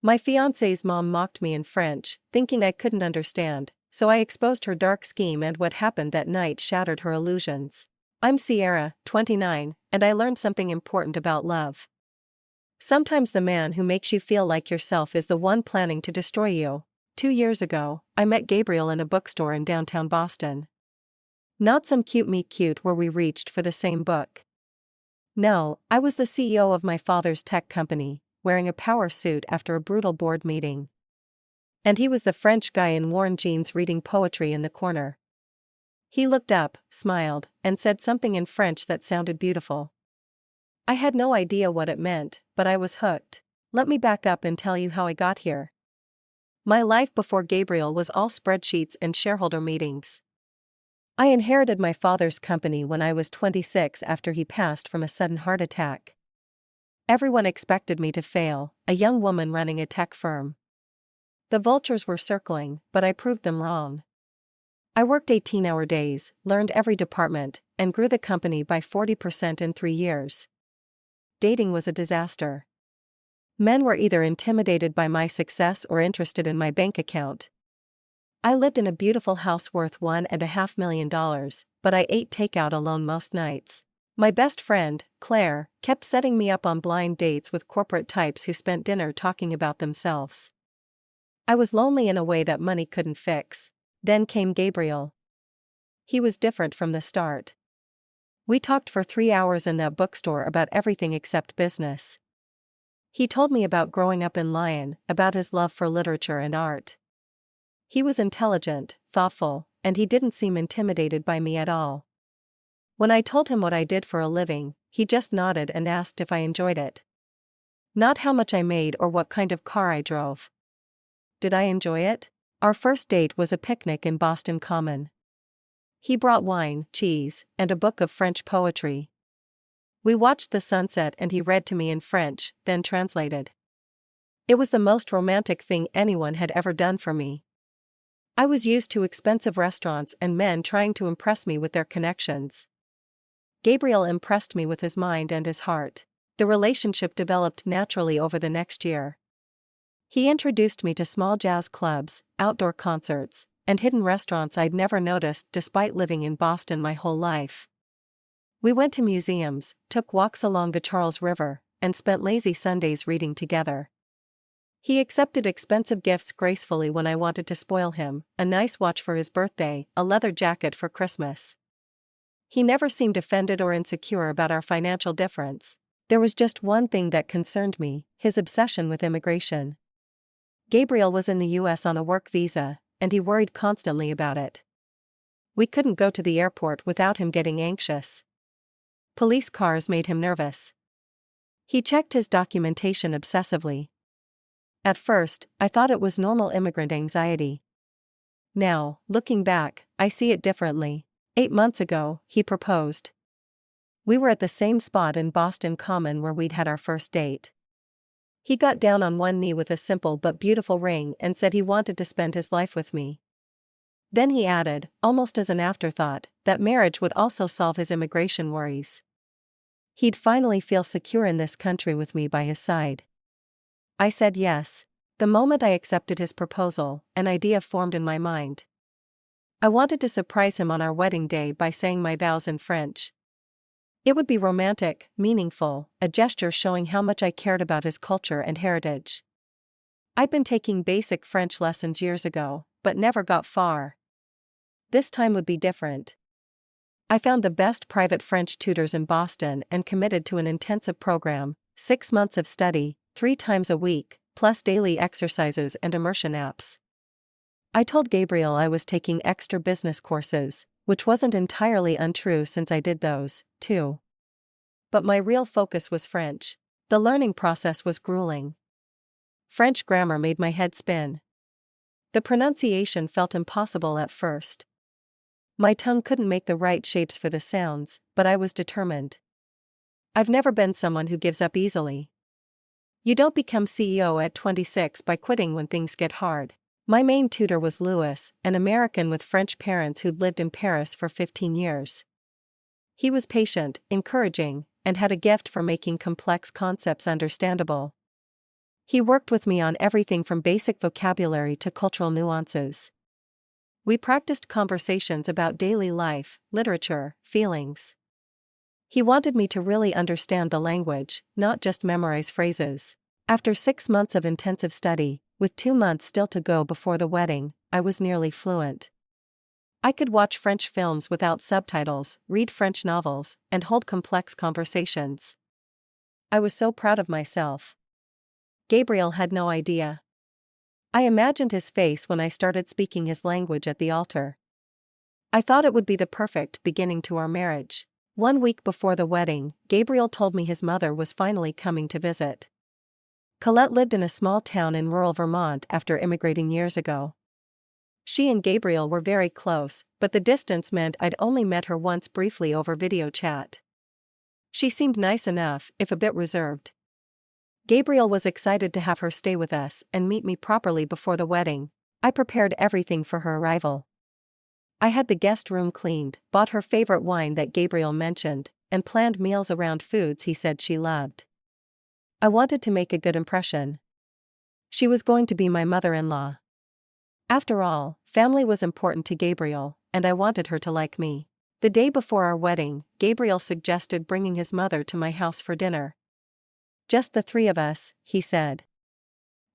My fiancé's mom mocked me in French, thinking I couldn't understand, so I exposed her dark scheme, and what happened that night shattered her illusions. I'm Sierra, 29, and I learned something important about love. Sometimes the man who makes you feel like yourself is the one planning to destroy you. 2 years ago, I met Gabriel in a bookstore in downtown Boston. Not some cute meet cute where we reached for the same book. No, I was the CEO of my father's tech company, wearing a power suit after a brutal board meeting. And he was the French guy in worn jeans reading poetry in the corner. He looked up, smiled, and said something in French that sounded beautiful. I had no idea what it meant, but I was hooked. Let me back up and tell you how I got here. My life before Gabriel was all spreadsheets and shareholder meetings. I inherited my father's company when I was 26 after he passed from a sudden heart attack. Everyone expected me to fail, a young woman running a tech firm. The vultures were circling, but I proved them wrong. I worked 18-hour days, learned every department, and grew the company by 40% in 3 years. Dating was a disaster. Men were either intimidated by my success or interested in my bank account. I lived in a beautiful house worth $1.5 million, but I ate takeout alone most nights. My best friend, Claire, kept setting me up on blind dates with corporate types who spent dinner talking about themselves. I was lonely in a way that money couldn't fix. Then came Gabriel. He was different from the start. We talked for 3 hours in that bookstore about everything except business. He told me about growing up in Lyon, about his love for literature and art. He was intelligent, thoughtful, and he didn't seem intimidated by me at all. When I told him what I did for a living, he just nodded and asked if I enjoyed it. Not how much I made or what kind of car I drove. Did I enjoy it? Our first date was a picnic in Boston Common. He brought wine, cheese, and a book of French poetry. We watched the sunset and he read to me in French, then translated. It was the most romantic thing anyone had ever done for me. I was used to expensive restaurants and men trying to impress me with their connections. Gabriel impressed me with his mind and his heart. The relationship developed naturally over the next year. He introduced me to small jazz clubs, outdoor concerts, and hidden restaurants I'd never noticed despite living in Boston my whole life. We went to museums, took walks along the Charles River, and spent lazy Sundays reading together. He accepted expensive gifts gracefully when I wanted to spoil him, a nice watch for his birthday, a leather jacket for Christmas. He never seemed offended or insecure about our financial difference. There was just one thing that concerned me, his obsession with immigration. Gabriel was in the US on a work visa, and he worried constantly about it. We couldn't go to the airport without him getting anxious. Police cars made him nervous. He checked his documentation obsessively. At first, I thought it was normal immigrant anxiety. Now, looking back, I see it differently. 8 months ago, he proposed. We were at the same spot in Boston Common where we'd had our first date. He got down on one knee with a simple but beautiful ring and said he wanted to spend his life with me. Then he added, almost as an afterthought, that marriage would also solve his immigration worries. He'd finally feel secure in this country with me by his side. I said yes. The moment I accepted his proposal, an idea formed in my mind. I wanted to surprise him on our wedding day by saying my vows in French. It would be romantic, meaningful, a gesture showing how much I cared about his culture and heritage. I'd been taking basic French lessons years ago, but never got far. This time would be different. I found the best private French tutors in Boston and committed to an intensive program, 6 months of study, 3 times a week, plus daily exercises and immersion apps. I told Gabriel I was taking extra business courses, which wasn't entirely untrue since I did those, too. But my real focus was French. The learning process was grueling. French grammar made my head spin. The pronunciation felt impossible at first. My tongue couldn't make the right shapes for the sounds, but I was determined. I've never been someone who gives up easily. You don't become CEO at 26 by quitting when things get hard. My main tutor was Louis, an American with French parents who'd lived in Paris for 15 years. He was patient, encouraging, and had a gift for making complex concepts understandable. He worked with me on everything from basic vocabulary to cultural nuances. We practiced conversations about daily life, literature, feelings. He wanted me to really understand the language, not just memorize phrases. After 6 months of intensive study, with 2 months still to go before the wedding, I was nearly fluent. I could watch French films without subtitles, read French novels, and hold complex conversations. I was so proud of myself. Gabriel had no idea. I imagined his face when I started speaking his language at the altar. I thought it would be the perfect beginning to our marriage. 1 week before the wedding, Gabriel told me his mother was finally coming to visit. Colette lived in a small town in rural Vermont after immigrating years ago. She and Gabriel were very close, but the distance meant I'd only met her once briefly over video chat. She seemed nice enough, if a bit reserved. Gabriel was excited to have her stay with us and meet me properly before the wedding. I prepared everything for her arrival. I had the guest room cleaned, bought her favorite wine that Gabriel mentioned, and planned meals around foods he said she loved. I wanted to make a good impression. She was going to be my mother-in-law. After all, family was important to Gabriel, and I wanted her to like me. The day before our wedding, Gabriel suggested bringing his mother to my house for dinner. Just the 3 of us, he said.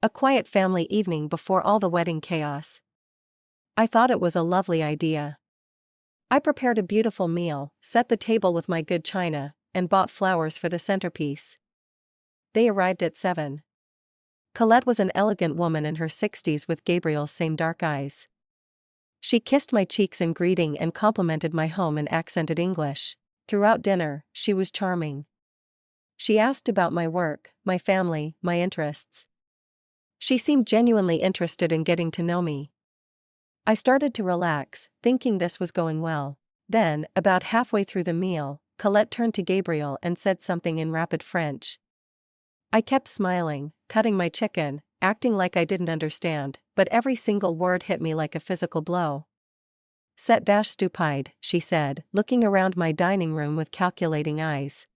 A quiet family evening before all the wedding chaos. I thought it was a lovely idea. I prepared a beautiful meal, set the table with my good china, and bought flowers for the centerpiece. They arrived at 7. Colette was an elegant woman in her 60s with Gabriel's same dark eyes. She kissed my cheeks in greeting and complimented my home in accented English. Throughout dinner, she was charming. She asked about my work, my family, my interests. She seemed genuinely interested in getting to know me. I started to relax, thinking this was going well. Then, about halfway through the meal, Colette turned to Gabriel and said something in rapid French. I kept smiling, cutting my chicken, acting like I didn't understand, but every single word hit me like a physical blow. C'est vache stupide, she said, looking around my dining room with calculating eyes.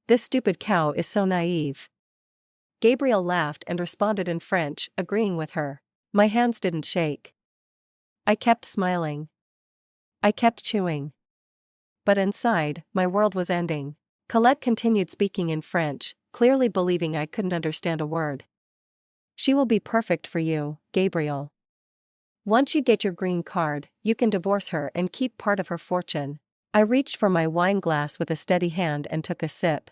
This stupid cow is so naive. Gabriel laughed and responded in French, agreeing with her. My hands didn't shake. I kept smiling. I kept chewing. But inside, my world was ending. Colette continued speaking in French, clearly believing I couldn't understand a word. She will be perfect for you, Gabriel. Once you get your green card, you can divorce her and keep part of her fortune. I reached for my wine glass with a steady hand and took a sip.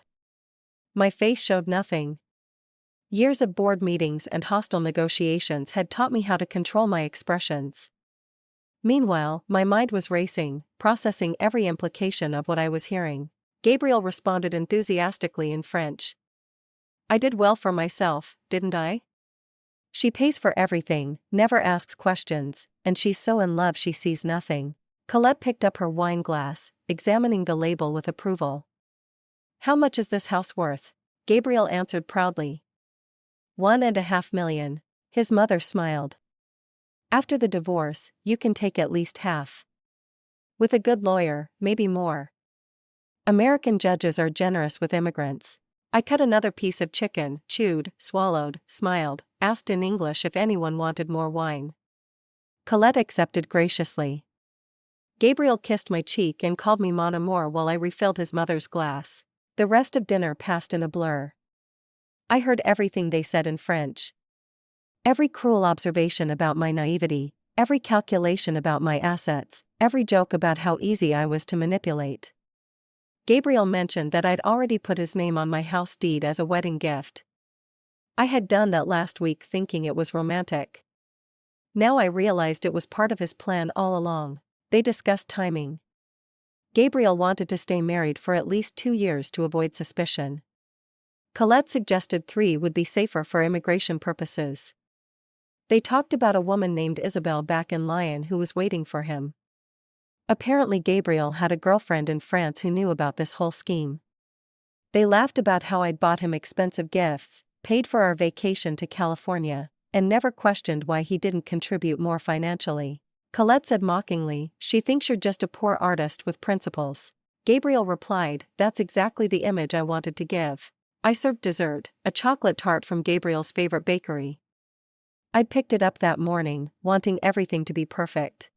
My face showed nothing. Years of board meetings and hostile negotiations had taught me how to control my expressions. Meanwhile, my mind was racing, processing every implication of what I was hearing. Gabriel responded enthusiastically in French. I did well for myself, didn't I? She pays for everything, never asks questions, and she's so in love she sees nothing. Colette picked up her wine glass, examining the label with approval. How much is this house worth? Gabriel answered proudly. $1.5 million. His mother smiled. After the divorce, you can take at least half. With a good lawyer, maybe more. American judges are generous with immigrants. I cut another piece of chicken, chewed, swallowed, smiled, asked in English if anyone wanted more wine. Colette accepted graciously. Gabriel kissed my cheek and called me mon amour while I refilled his mother's glass. The rest of dinner passed in a blur. I heard everything they said in French. Every cruel observation about my naivety, every calculation about my assets, every joke about how easy I was to manipulate. Gabriel mentioned that I'd already put his name on my house deed as a wedding gift. I had done that last week thinking it was romantic. Now I realized it was part of his plan all along. They discussed timing. Gabriel wanted to stay married for at least 2 years to avoid suspicion. Colette suggested 3 would be safer for immigration purposes. They talked about a woman named Isabel back in Lyon who was waiting for him. Apparently Gabriel had a girlfriend in France who knew about this whole scheme. They laughed about how I'd bought him expensive gifts, paid for our vacation to California, and never questioned why he didn't contribute more financially. Colette said mockingly, she thinks you're just a poor artist with principles. Gabriel replied, that's exactly the image I wanted to give. I served dessert, a chocolate tart from Gabriel's favorite bakery. I'd picked it up that morning, wanting everything to be perfect.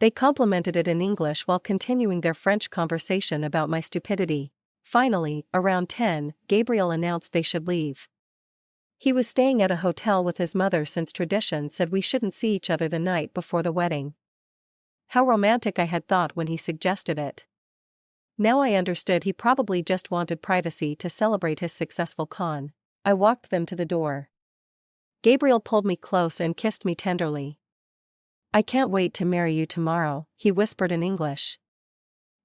They complimented it in English while continuing their French conversation about my stupidity. Finally, around 10, Gabriel announced they should leave. He was staying at a hotel with his mother since tradition said we shouldn't see each other the night before the wedding. How romantic I had thought when he suggested it. Now I understood he probably just wanted privacy to celebrate his successful con. I walked them to the door. Gabriel pulled me close and kissed me tenderly. "I can't wait to marry you tomorrow," he whispered in English.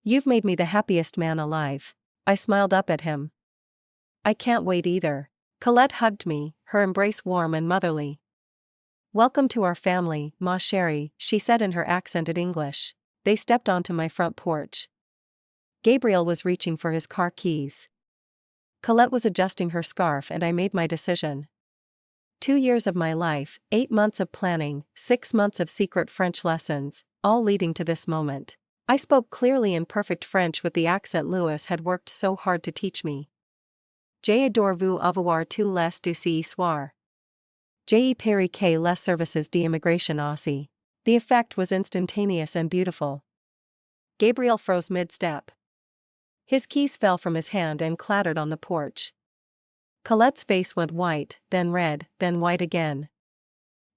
"You've made me the happiest man alive." I smiled up at him. "I can't wait either." Colette hugged me, her embrace warm and motherly. "Welcome to our family, ma chérie," she said in her accented English. They stepped onto my front porch. Gabriel was reaching for his car keys. Colette was adjusting her scarf and I made my decision. 2 years of my life, 8 months of planning, 6 months of secret French lessons, all leading to this moment. I spoke clearly in perfect French with the accent Louis had worked so hard to teach me. J'adore vous avoir tous les du ce soir. J'ai pari que les services d'immigration aussi. The effect was instantaneous and beautiful. Gabriel froze mid-step. His keys fell from his hand and clattered on the porch. Colette's face went white, then red, then white again.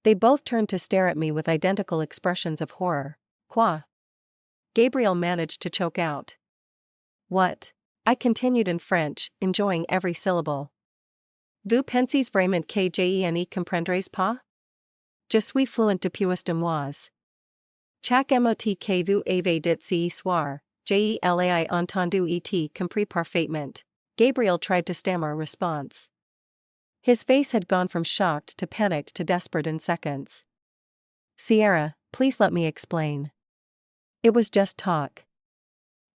They both turned to stare at me with identical expressions of horror. Quoi? Gabriel managed to choke out. What? I continued in French, enjoying every syllable. Vous pensez vraiment que je ne comprendrais pas? Je suis fluent depuis de mois. Chaque mot que vous avez dit ce soir, je l'ai entendu et compris parfaitement. Gabriel tried to stammer a response. His face had gone from shocked to panicked to desperate in seconds. "Sierra, please let me explain. It was just talk.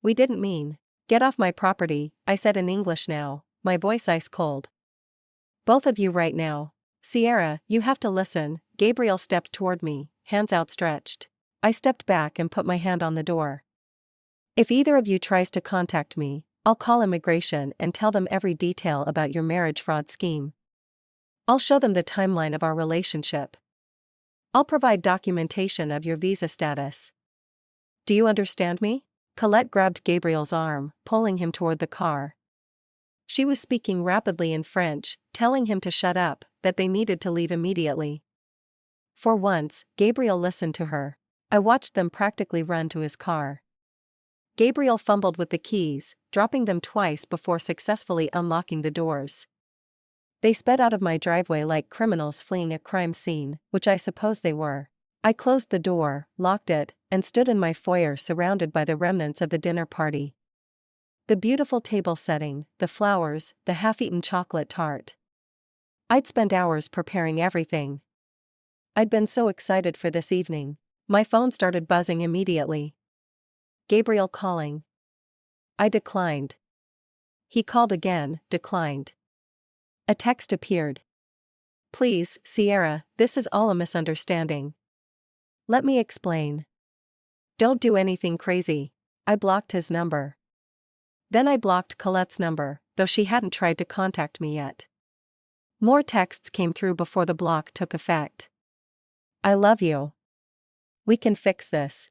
We didn't mean." "Get off my property," I said in English now, my voice ice cold. "Both of you right now. Sierra, you have to listen." Gabriel stepped toward me, hands outstretched. I stepped back and put my hand on the door. "If either of you tries to contact me, I'll call immigration and tell them every detail about your marriage fraud scheme. I'll show them the timeline of our relationship. I'll provide documentation of your visa status. Do you understand me?" Colette grabbed Gabriel's arm, pulling him toward the car. She was speaking rapidly in French, telling him to shut up, that they needed to leave immediately. For once, Gabriel listened to her. I watched them practically run to his car. Gabriel fumbled with the keys, dropping them twice before successfully unlocking the doors. They sped out of my driveway like criminals fleeing a crime scene, which I suppose they were. I closed the door, locked it, and stood in my foyer surrounded by the remnants of the dinner party. The beautiful table setting, the flowers, the half-eaten chocolate tart. I'd spent hours preparing everything. I'd been so excited for this evening. My phone started buzzing immediately. Gabriel calling. I declined. He called again, declined. A text appeared. "Please, Sierra, this is all a misunderstanding. Let me explain. Don't do anything crazy." I blocked his number. Then I blocked Colette's number, though she hadn't tried to contact me yet. More texts came through before the block took effect. "I love you. We can fix this.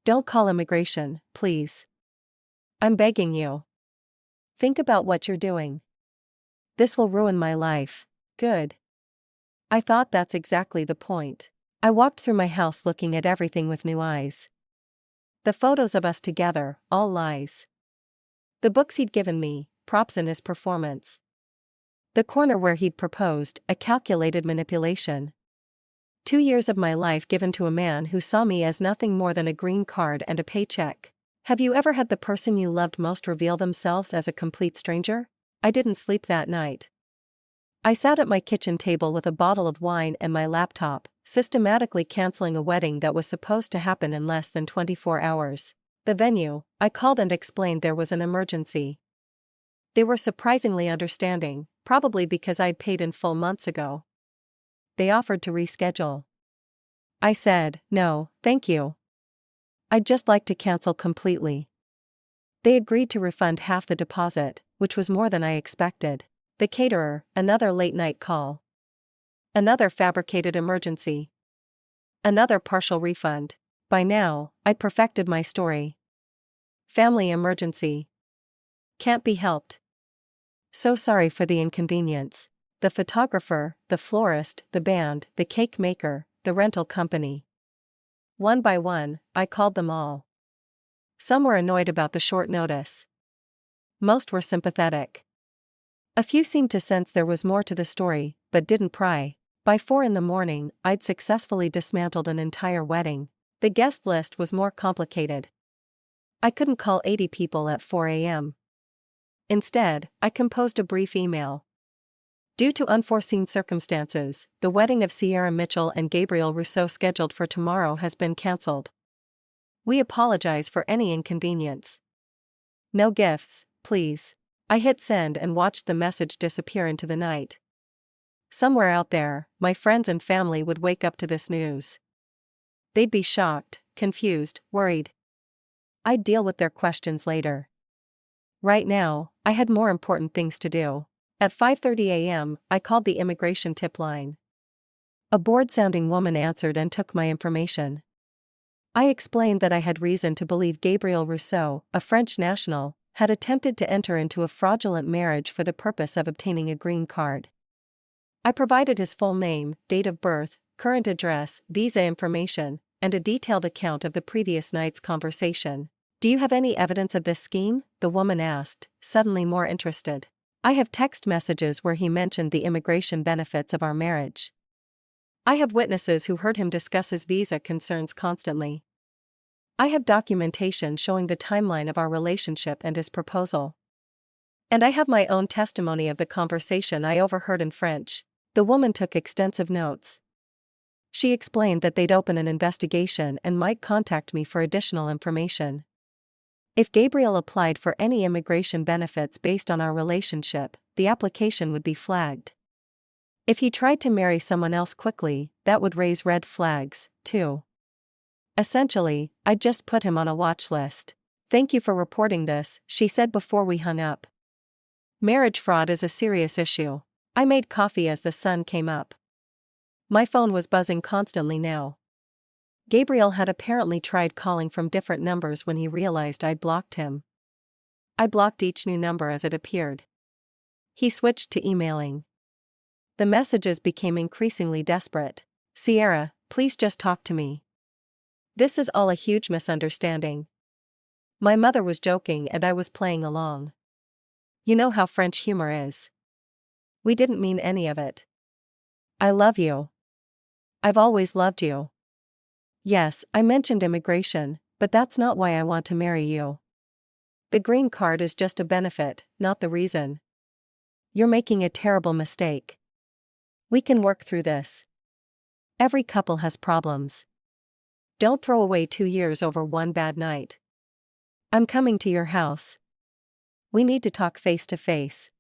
Don't call immigration, please. I'm begging you. Think about what you're doing. This will ruin my life." Good. I thought that's exactly the point. I walked through my house looking at everything with new eyes. The photos of us together, all lies. The books he'd given me, props in his performance. The corner where he'd proposed, a calculated manipulation. 2 years of my life given to a man who saw me as nothing more than a green card and a paycheck. Have you ever had the person you loved most reveal themselves as a complete stranger? I didn't sleep that night. I sat at my kitchen table with a bottle of wine and my laptop, systematically canceling a wedding that was supposed to happen in less than 24 hours. The venue, I called and explained there was an emergency. They were surprisingly understanding, probably because I'd paid in full months ago. They offered to reschedule. I said, "No, thank you. I'd just like to cancel completely." They agreed to refund half the deposit, which was more than I expected. The caterer, another late-night call. Another fabricated emergency. Another partial refund. By now, I'd perfected my story. Family emergency. Can't be helped. So sorry for the inconvenience. The photographer, the florist, the band, the cake maker, the rental company. One by one, I called them all. Some were annoyed about the short notice. Most were sympathetic. A few seemed to sense there was more to the story, but didn't pry. By 4 a.m, I'd successfully dismantled an entire wedding. The guest list was more complicated. I couldn't call 80 people at 4 a.m. Instead, I composed a brief email. Due to unforeseen circumstances, the wedding of Sierra Mitchell and Gabriel Rousseau scheduled for tomorrow has been cancelled. We apologize for any inconvenience. No gifts, please. I hit send and watched the message disappear into the night. Somewhere out there, my friends and family would wake up to this news. They'd be shocked, confused, worried. I'd deal with their questions later. Right now, I had more important things to do. At 5:30 a.m., I called the immigration tip line. A bored-sounding woman answered and took my information. I explained that I had reason to believe Gabriel Rousseau, a French national, had attempted to enter into a fraudulent marriage for the purpose of obtaining a green card. I provided his full name, date of birth, current address, visa information, and a detailed account of the previous night's conversation. Do you have any evidence of this scheme? The woman asked, suddenly more interested. I have text messages where he mentioned the immigration benefits of our marriage. I have witnesses who heard him discuss his visa concerns constantly. I have documentation showing the timeline of our relationship and his proposal. And I have my own testimony of the conversation I overheard in French. The woman took extensive notes. She explained that they'd open an investigation and might contact me for additional information. If Gabriel applied for any immigration benefits based on our relationship, the application would be flagged. If he tried to marry someone else quickly, that would raise red flags, too. Essentially, I'd just put him on a watch list. Thank you for reporting this, she said before we hung up. Marriage fraud is a serious issue. I made coffee as the sun came up. My phone was buzzing constantly now. Gabriel had apparently tried calling from different numbers when he realized I'd blocked him. I blocked each new number as it appeared. He switched to emailing. The messages became increasingly desperate. Sierra, please just talk to me. This is all a huge misunderstanding. My mother was joking and I was playing along. You know how French humor is. We didn't mean any of it. I love you. I've always loved you. Yes, I mentioned immigration, but that's not why I want to marry you. The green card is just a benefit, not the reason. You're making a terrible mistake. We can work through this. Every couple has problems. Don't throw away 2 years over one bad night. I'm coming to your house. We need to talk face to face.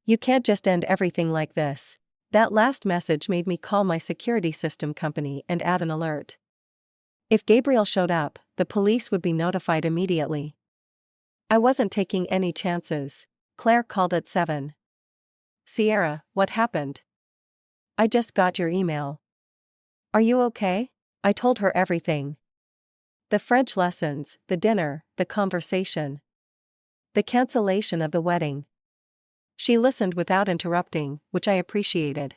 You can't just end everything like this. That last message made me call my security system company and add an alert. If Gabriel showed up, the police would be notified immediately. I wasn't taking any chances. Claire called at 7. Sierra, what happened? I just got your email. Are you okay? I told her everything. The French lessons, the dinner, the conversation. The cancellation of the wedding. She listened without interrupting, which I appreciated.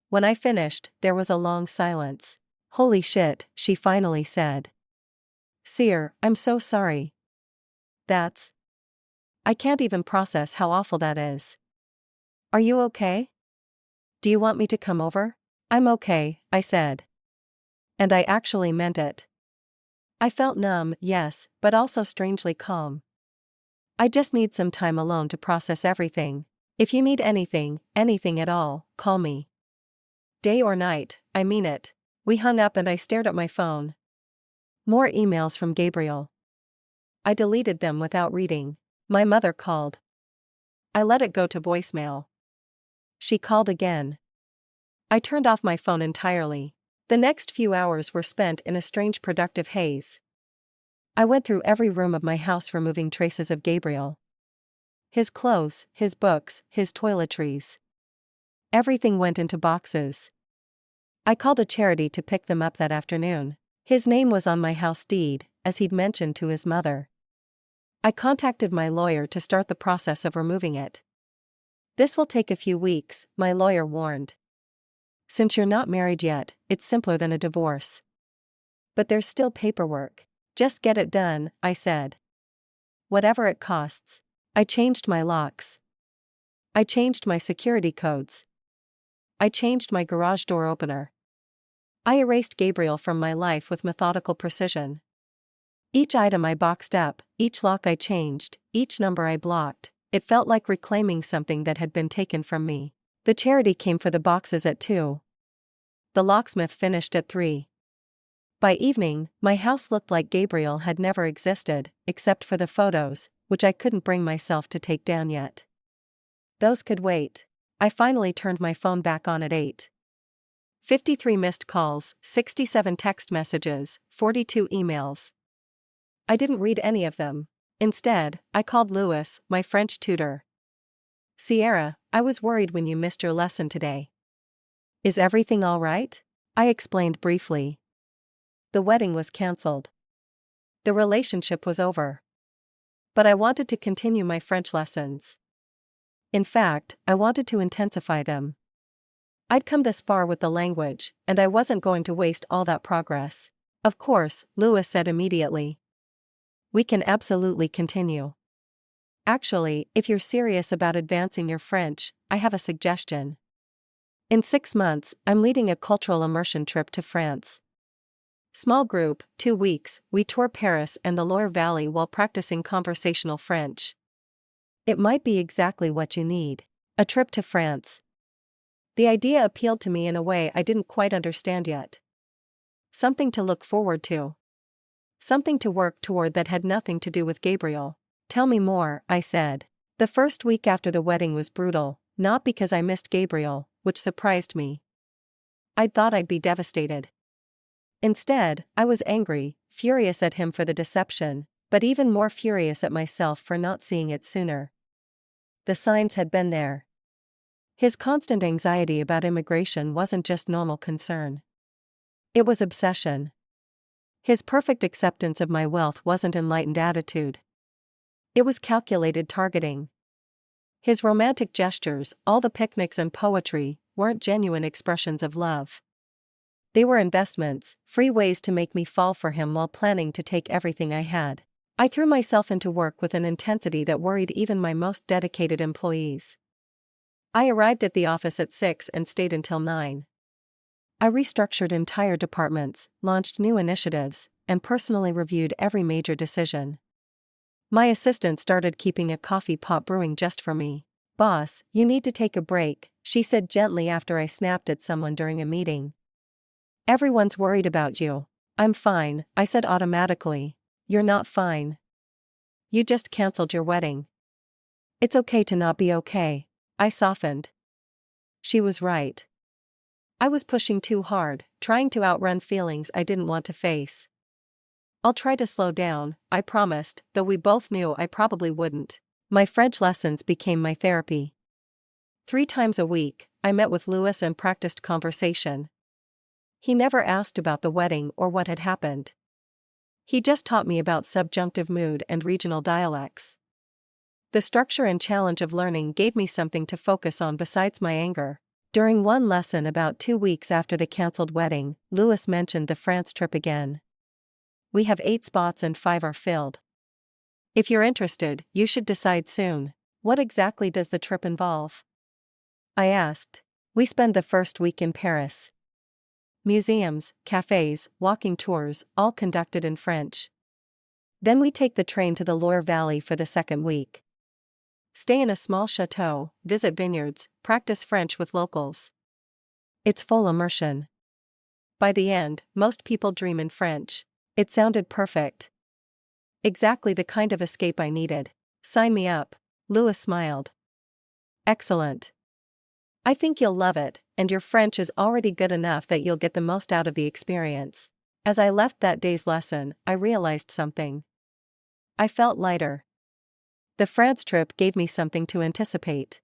When I finished, there was a long silence. Holy shit, she finally said. Sierra, I'm so sorry. I can't even process how awful that is. Are you okay? Do you want me to come over? I'm okay, I said. And I actually meant it. I felt numb, yes, but also strangely calm. I just need some time alone to process everything. If you need anything at all, call me. Day or night, I mean it. We hung up and I stared at my phone. More emails from Gabriel. I deleted them without reading. My mother called. I let it go to voicemail. She called again. I turned off my phone entirely. The next few hours were spent in a strange productive haze. I went through every room of my house removing traces of Gabriel. His clothes, his books, his toiletries. Everything went into boxes. I called a charity to pick them up that afternoon. His name was on my house deed, as he'd mentioned to his mother. I contacted my lawyer to start the process of removing it. "This will take a few weeks," my lawyer warned. "Since you're not married yet, it's simpler than a divorce." "But there's still paperwork." "Just get it done," I said. "Whatever it costs." I changed my locks. I changed my security codes. I changed my garage door opener. I erased Gabriel from my life with methodical precision. Each item I boxed up, each lock I changed, each number I blocked, it felt like reclaiming something that had been taken from me. The charity came for the boxes at 2. The locksmith finished at 3. By evening, my house looked like Gabriel had never existed, except for the photos, which I couldn't bring myself to take down yet. Those could wait. I finally turned my phone back on at 8. 53 missed calls, 67 text messages, 42 emails. I didn't read any of them. Instead, I called Louis, my French tutor. "Sierra, I was worried when you missed your lesson today. Is everything all right?" I explained briefly. The wedding was cancelled. The relationship was over. But I wanted to continue my French lessons. In fact, I wanted to intensify them. I'd come this far with the language, and I wasn't going to waste all that progress. "Of course," Louis said immediately. "We can absolutely continue. Actually, if you're serious about advancing your French, I have a suggestion. In 6 months, I'm leading a cultural immersion trip to France. Small group, 2 weeks, we tour Paris and the Loire Valley while practicing conversational French. It might be exactly what you need. A trip to France." The idea appealed to me in a way I didn't quite understand yet. Something to look forward to. Something to work toward that had nothing to do with Gabriel. "Tell me more," I said. The first week after the wedding was brutal, not because I missed Gabriel, which surprised me. I'd thought I'd be devastated. Instead, I was angry, furious at him for the deception, but even more furious at myself for not seeing it sooner. The signs had been there. His constant anxiety about immigration wasn't just normal concern. It was obsession. His perfect acceptance of my wealth wasn't enlightened attitude. It was calculated targeting. His romantic gestures, all the picnics and poetry, weren't genuine expressions of love. They were investments, free ways to make me fall for him while planning to take everything I had. I threw myself into work with an intensity that worried even my most dedicated employees. I arrived at the office at 6 and stayed until 9. I restructured entire departments, launched new initiatives, and personally reviewed every major decision. My assistant started keeping a coffee pot brewing just for me. "Boss, you need to take a break," she said gently after I snapped at someone during a meeting. "Everyone's worried about you." "I'm fine," I said automatically. "You're not fine. You just cancelled your wedding." "It's okay to not be okay." I softened. She was right. I was pushing too hard, trying to outrun feelings I didn't want to face. "I'll try to slow down," I promised, though we both knew I probably wouldn't. My French lessons became my therapy. 3 times a week, I met with Louis and practiced conversation. He never asked about the wedding or what had happened. He just taught me about subjunctive mood and regional dialects. The structure and challenge of learning gave me something to focus on besides my anger. During one lesson about 2 weeks after the cancelled wedding, Louis mentioned the France trip again. "We have 8 spots and 5 are filled. If you're interested, you should decide soon." "What exactly does the trip involve?" I asked. "We spend the first week in Paris. Museums, cafes, walking tours, all conducted in French. Then we take the train to the Loire Valley for the second week. Stay in a small chateau, visit vineyards, practice French with locals. It's full immersion. By the end, most people dream in French." It sounded perfect. Exactly the kind of escape I needed. "Sign me up." Louis smiled. "Excellent. I think you'll love it, and your French is already good enough that you'll get the most out of the experience." As I left that day's lesson, I realized something. I felt lighter. The France trip gave me something to anticipate.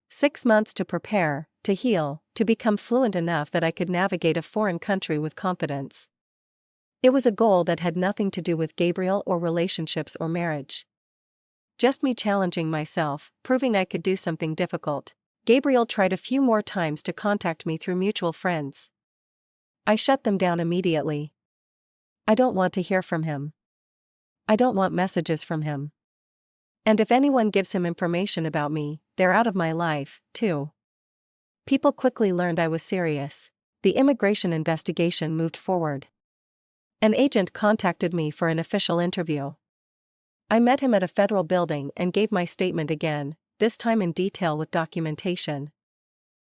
6 months to prepare, to heal, to become fluent enough that I could navigate a foreign country with confidence. It was a goal that had nothing to do with Gabriel or relationships or marriage. Just me challenging myself, proving I could do something difficult. Gabriel tried a few more times to contact me through mutual friends. I shut them down immediately. I don't want to hear from him. I don't want messages from him. And if anyone gives him information about me, they're out of my life, too. People quickly learned I was serious. The immigration investigation moved forward. An agent contacted me for an official interview. I met him at a federal building and gave my statement again, this time in detail with documentation.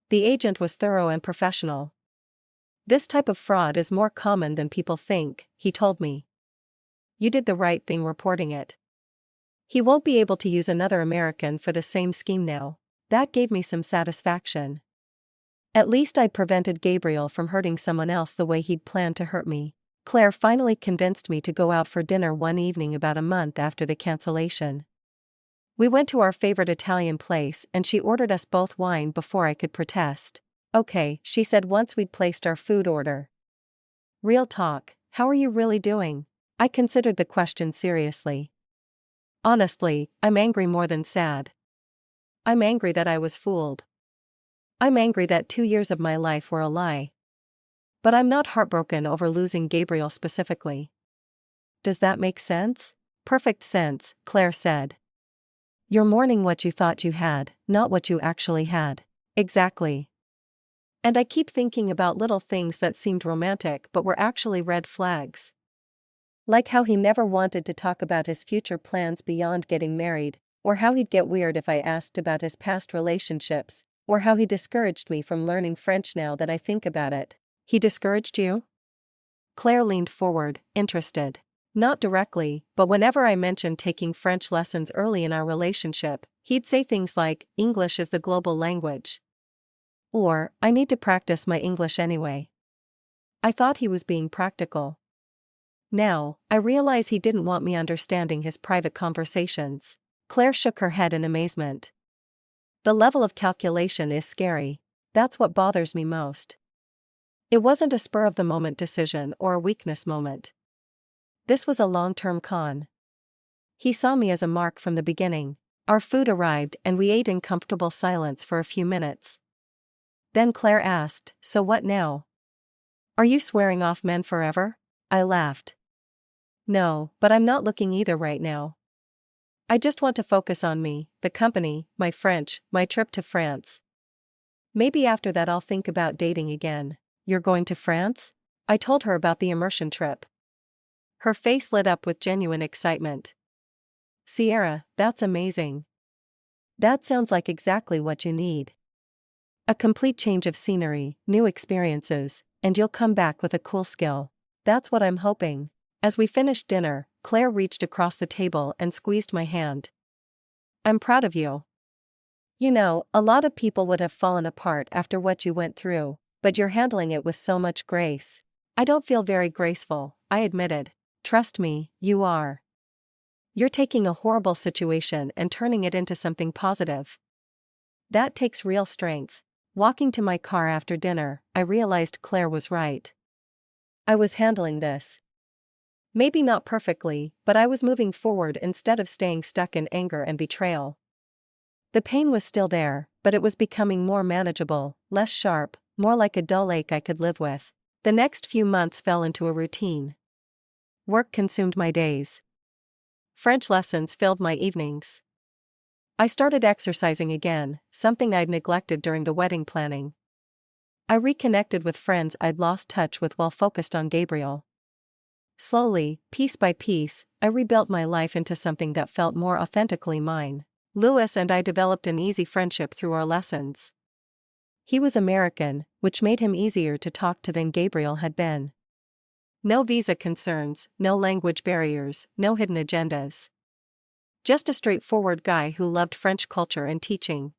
The agent was thorough and professional. This type of fraud is more common than people think, he told me. You did the right thing reporting it. He won't be able to use another American for the same scheme now. That gave me some satisfaction. At least I'd prevented Gabriel from hurting someone else the way he'd planned to hurt me. Claire finally convinced me to go out for dinner one evening about a month after the cancellation. We went to our favorite Italian place and she ordered us both wine before I could protest. Okay, she said once we'd placed our food order. Real talk, how are you really doing? I considered the question seriously. Honestly, I'm angry more than sad. I'm angry that I was fooled. I'm angry that 2 years of my life were a lie. But I'm not heartbroken over losing Gabriel specifically. Does that make sense? Perfect sense, Claire said. You're mourning what you thought you had, not what you actually had. Exactly. And I keep thinking about little things that seemed romantic but were actually red flags. Like how he never wanted to talk about his future plans beyond getting married, or how he'd get weird if I asked about his past relationships, or how he discouraged me from learning French now that I think about it. He discouraged you? Claire leaned forward, interested. Not directly, but whenever I mentioned taking French lessons early in our relationship, he'd say things like, English is the global language. Or, I need to practice my English anyway. I thought he was being practical. Now, I realize he didn't want me understanding his private conversations. Claire shook her head in amazement. The level of calculation is scary. That's what bothers me most. It wasn't a spur-of-the-moment decision or a weakness moment. This was a long-term con. He saw me as a mark from the beginning. Our food arrived and we ate in comfortable silence for a few minutes. Then Claire asked, so what now? Are you swearing off men forever? I laughed. No, but I'm not looking either right now. I just want to focus on me, the company, my French, my trip to France. Maybe after that I'll think about dating again. You're going to France? I told her about the immersion trip. Her face lit up with genuine excitement. Sierra, that's amazing. That sounds like exactly what you need. A complete change of scenery, new experiences, and you'll come back with a cool skill. That's what I'm hoping. As we finished dinner, Claire reached across the table and squeezed my hand. I'm proud of you. You know, a lot of people would have fallen apart after what you went through, but you're handling it with so much grace. I don't feel very graceful, I admitted. Trust me, you are. You're taking a horrible situation and turning it into something positive. That takes real strength. Walking to my car after dinner, I realized Claire was right. I was handling this. Maybe not perfectly, but I was moving forward instead of staying stuck in anger and betrayal. The pain was still there, but it was becoming more manageable, less sharp, more like a dull ache I could live with. The next few months fell into a routine. Work consumed my days. French lessons filled my evenings. I started exercising again, something I'd neglected during the wedding planning. I reconnected with friends I'd lost touch with while focused on Gabriel. Slowly, piece by piece, I rebuilt my life into something that felt more authentically mine. Louis and I developed an easy friendship through our lessons. He was American, which made him easier to talk to than Gabriel had been. No visa concerns, no language barriers, no hidden agendas. Just a straightforward guy who loved French culture and teaching.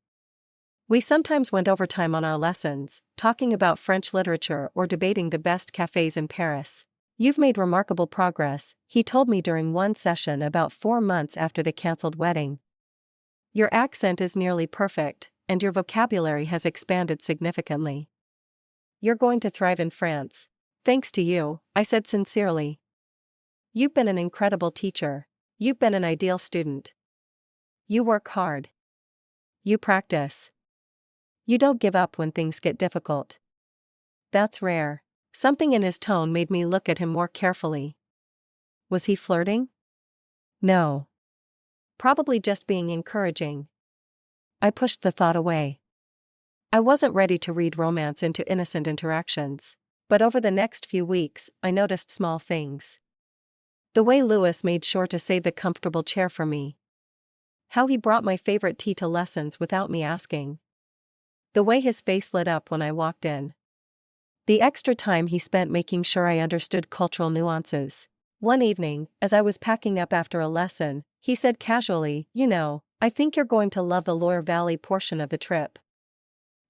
We sometimes went overtime on our lessons, talking about French literature or debating the best cafes in Paris. You've made remarkable progress, he told me during one session about 4 months after the cancelled wedding. Your accent is nearly perfect, and your vocabulary has expanded significantly. You're going to thrive in France. Thanks to you, I said sincerely. You've been an incredible teacher. You've been an ideal student. You work hard. You practice. You don't give up when things get difficult. That's rare. Something in his tone made me look at him more carefully. Was he flirting? No. Probably just being encouraging. I pushed the thought away. I wasn't ready to read romance into innocent interactions, but over the next few weeks, I noticed small things. The way Louis made sure to save the comfortable chair for me. How he brought my favorite tea to lessons without me asking. The way his face lit up when I walked in. The extra time he spent making sure I understood cultural nuances. One evening, as I was packing up after a lesson, he said casually, I think you're going to love the Loire Valley portion of the trip.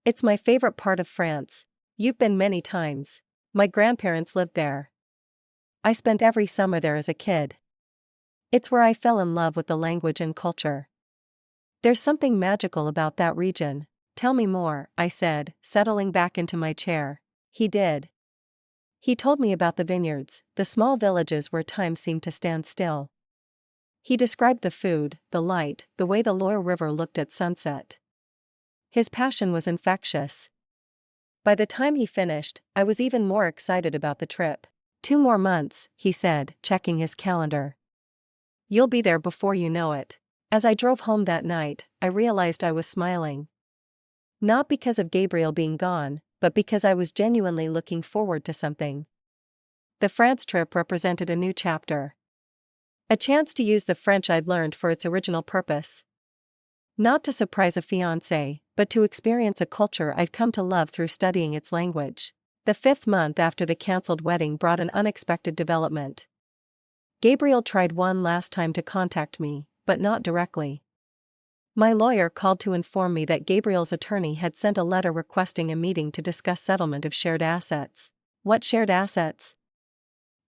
It's my favorite part of France. You've been many times. My grandparents lived there. I spent every summer there as a kid. It's where I fell in love with the language and culture. There's something magical about that region. Tell me more, I said, settling back into my chair. He did. He told me about the vineyards, the small villages where time seemed to stand still. He described the food, the light, the way the Loire River looked at sunset. His passion was infectious. By the time he finished, I was even more excited about the trip. 2 more months, he said, checking his calendar. You'll be there before you know it. As I drove home that night, I realized I was smiling. Not because of Gabriel being gone, but because I was genuinely looking forward to something. The France trip represented a new chapter. A chance to use the French I'd learned for its original purpose. Not to surprise a fiancé, but to experience a culture I'd come to love through studying its language. The 5th month after the cancelled wedding brought an unexpected development. Gabriel tried one last time to contact me, but not directly. My lawyer called to inform me that Gabriel's attorney had sent a letter requesting a meeting to discuss settlement of shared assets. What shared assets?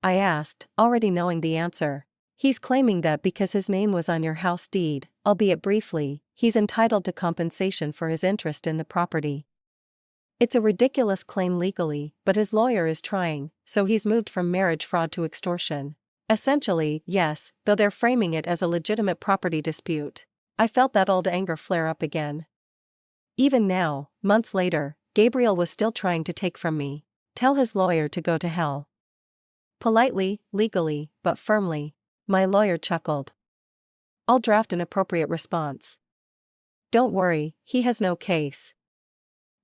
I asked, already knowing the answer. He's claiming that because his name was on your house deed, albeit briefly, he's entitled to compensation for his interest in the property. It's a ridiculous claim legally, but his lawyer is trying, so he's moved from marriage fraud to extortion. Essentially, yes, though they're framing it as a legitimate property dispute. I felt that old anger flare up again. Even now, months later, Gabriel was still trying to take from me. Tell his lawyer to go to hell. Politely, legally, but firmly. My lawyer chuckled. I'll draft an appropriate response. Don't worry, he has no case.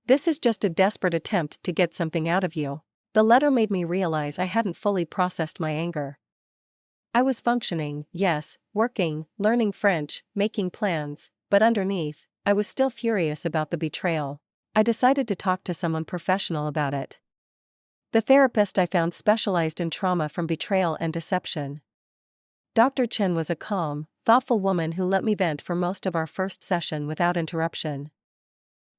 This is just a desperate attempt to get something out of you. The letter made me realize I hadn't fully processed my anger. I was functioning, yes, working, learning French, making plans, but underneath, I was still furious about the betrayal. I decided to talk to someone professional about it. The therapist I found specialized in trauma from betrayal and deception. Dr. Chen was a calm, thoughtful woman who let me vent for most of our first session without interruption.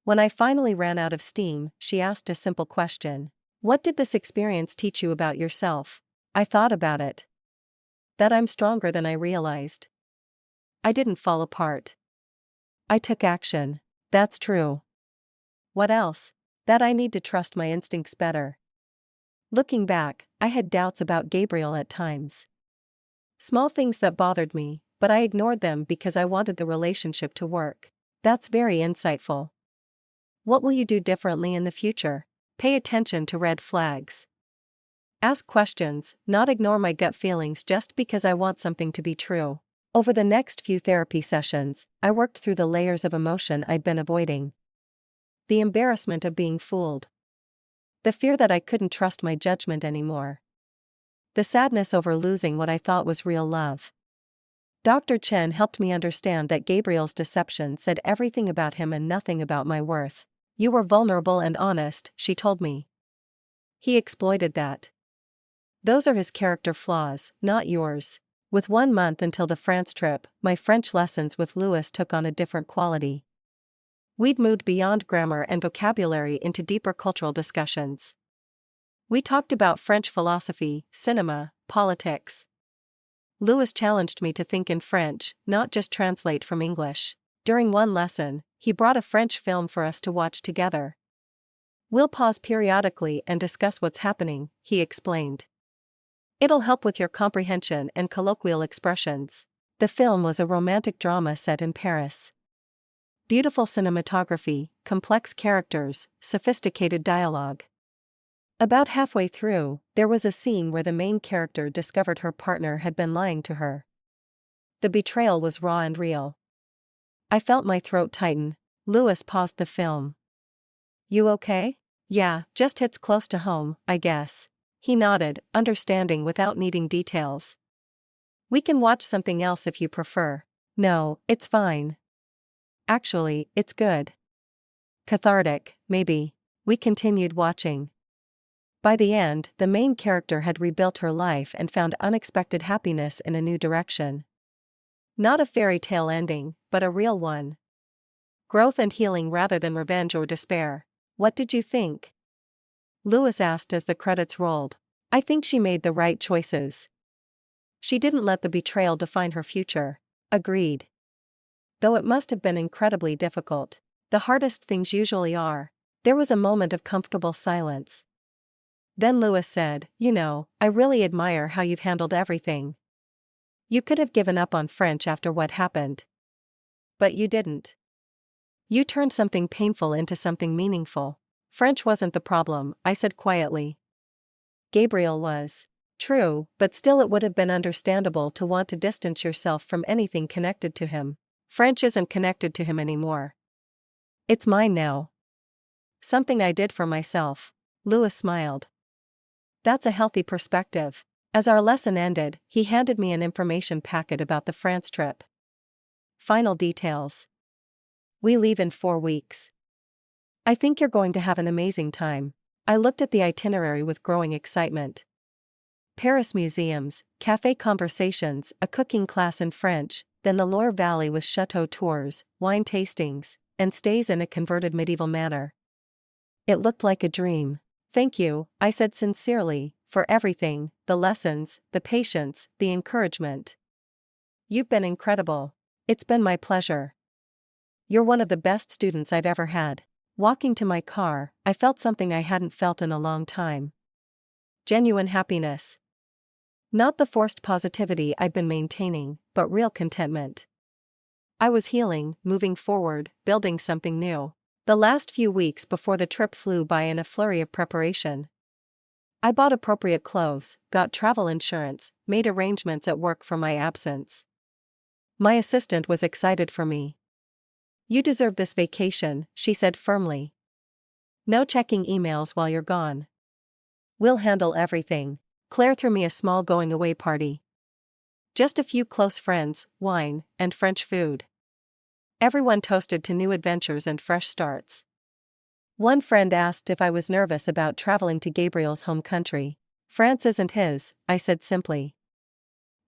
When I finally ran out of steam, she asked a simple question. What did this experience teach you about yourself? I thought about it. That I'm stronger than I realized. I didn't fall apart. I took action. That's true. What else? That I need to trust my instincts better. Looking back, I had doubts about Gabriel at times. Small things that bothered me, but I ignored them because I wanted the relationship to work. That's very insightful. What will you do differently in the future? Pay attention to red flags. Ask questions, not ignore my gut feelings just because I want something to be true. Over the next few therapy sessions, I worked through the layers of emotion I'd been avoiding. The embarrassment of being fooled. The fear that I couldn't trust my judgment anymore. The sadness over losing what I thought was real love. Dr. Chen helped me understand that Gabriel's deception said everything about him and nothing about my worth. You were vulnerable and honest, she told me. He exploited that. Those are his character flaws, not yours. With 1 month until the France trip, my French lessons with Louis took on a different quality. We'd moved beyond grammar and vocabulary into deeper cultural discussions. We talked about French philosophy, cinema, politics. Louis challenged me to think in French, not just translate from English. During one lesson, he brought a French film for us to watch together. We'll pause periodically and discuss what's happening, he explained. It'll help with your comprehension and colloquial expressions. The film was a romantic drama set in Paris. Beautiful cinematography, complex characters, sophisticated dialogue. About halfway through, there was a scene where the main character discovered her partner had been lying to her. The betrayal was raw and real. I felt my throat tighten. Louis paused the film. You okay? Yeah, just hits close to home, I guess. He nodded, understanding without needing details. We can watch something else if you prefer. No, it's fine. Actually, it's good. Cathartic, maybe. We continued watching. By the end, the main character had rebuilt her life and found unexpected happiness in a new direction. Not a fairy tale ending, but a real one. Growth and healing rather than revenge or despair. What did you think? Louis asked as the credits rolled. I think she made the right choices. She didn't let the betrayal define her future. Agreed. Though it must have been incredibly difficult. The hardest things usually are. There was a moment of comfortable silence. Then Louis said, You know, I really admire how you've handled everything. You could have given up on French after what happened. But you didn't. You turned something painful into something meaningful. French wasn't the problem, I said quietly. Gabriel was. True, but still it would have been understandable to want to distance yourself from anything connected to him. French isn't connected to him anymore. It's mine now. Something I did for myself. Louis smiled. That's a healthy perspective. As our lesson ended, he handed me an information packet about the France trip. Final details. We leave in 4 weeks. I think you're going to have an amazing time. I looked at the itinerary with growing excitement. Paris museums, café conversations, a cooking class in French, then the Loire Valley with chateau tours, wine tastings, and stays in a converted medieval manor. It looked like a dream. Thank you, I said sincerely, for everything, the lessons, the patience, the encouragement. You've been incredible. It's been my pleasure. You're one of the best students I've ever had. Walking to my car, I felt something I hadn't felt in a long time. Genuine happiness. Not the forced positivity I'd been maintaining, but real contentment. I was healing, moving forward, building something new. The last few weeks before the trip flew by in a flurry of preparation. I bought appropriate clothes, got travel insurance, made arrangements at work for my absence. My assistant was excited for me. You deserve this vacation, she said firmly. No checking emails while you're gone. We'll handle everything. Claire threw me a small going-away party. Just a few close friends, wine, and French food. Everyone toasted to new adventures and fresh starts. One friend asked if I was nervous about traveling to Gabriel's home country. France isn't his, I said simply.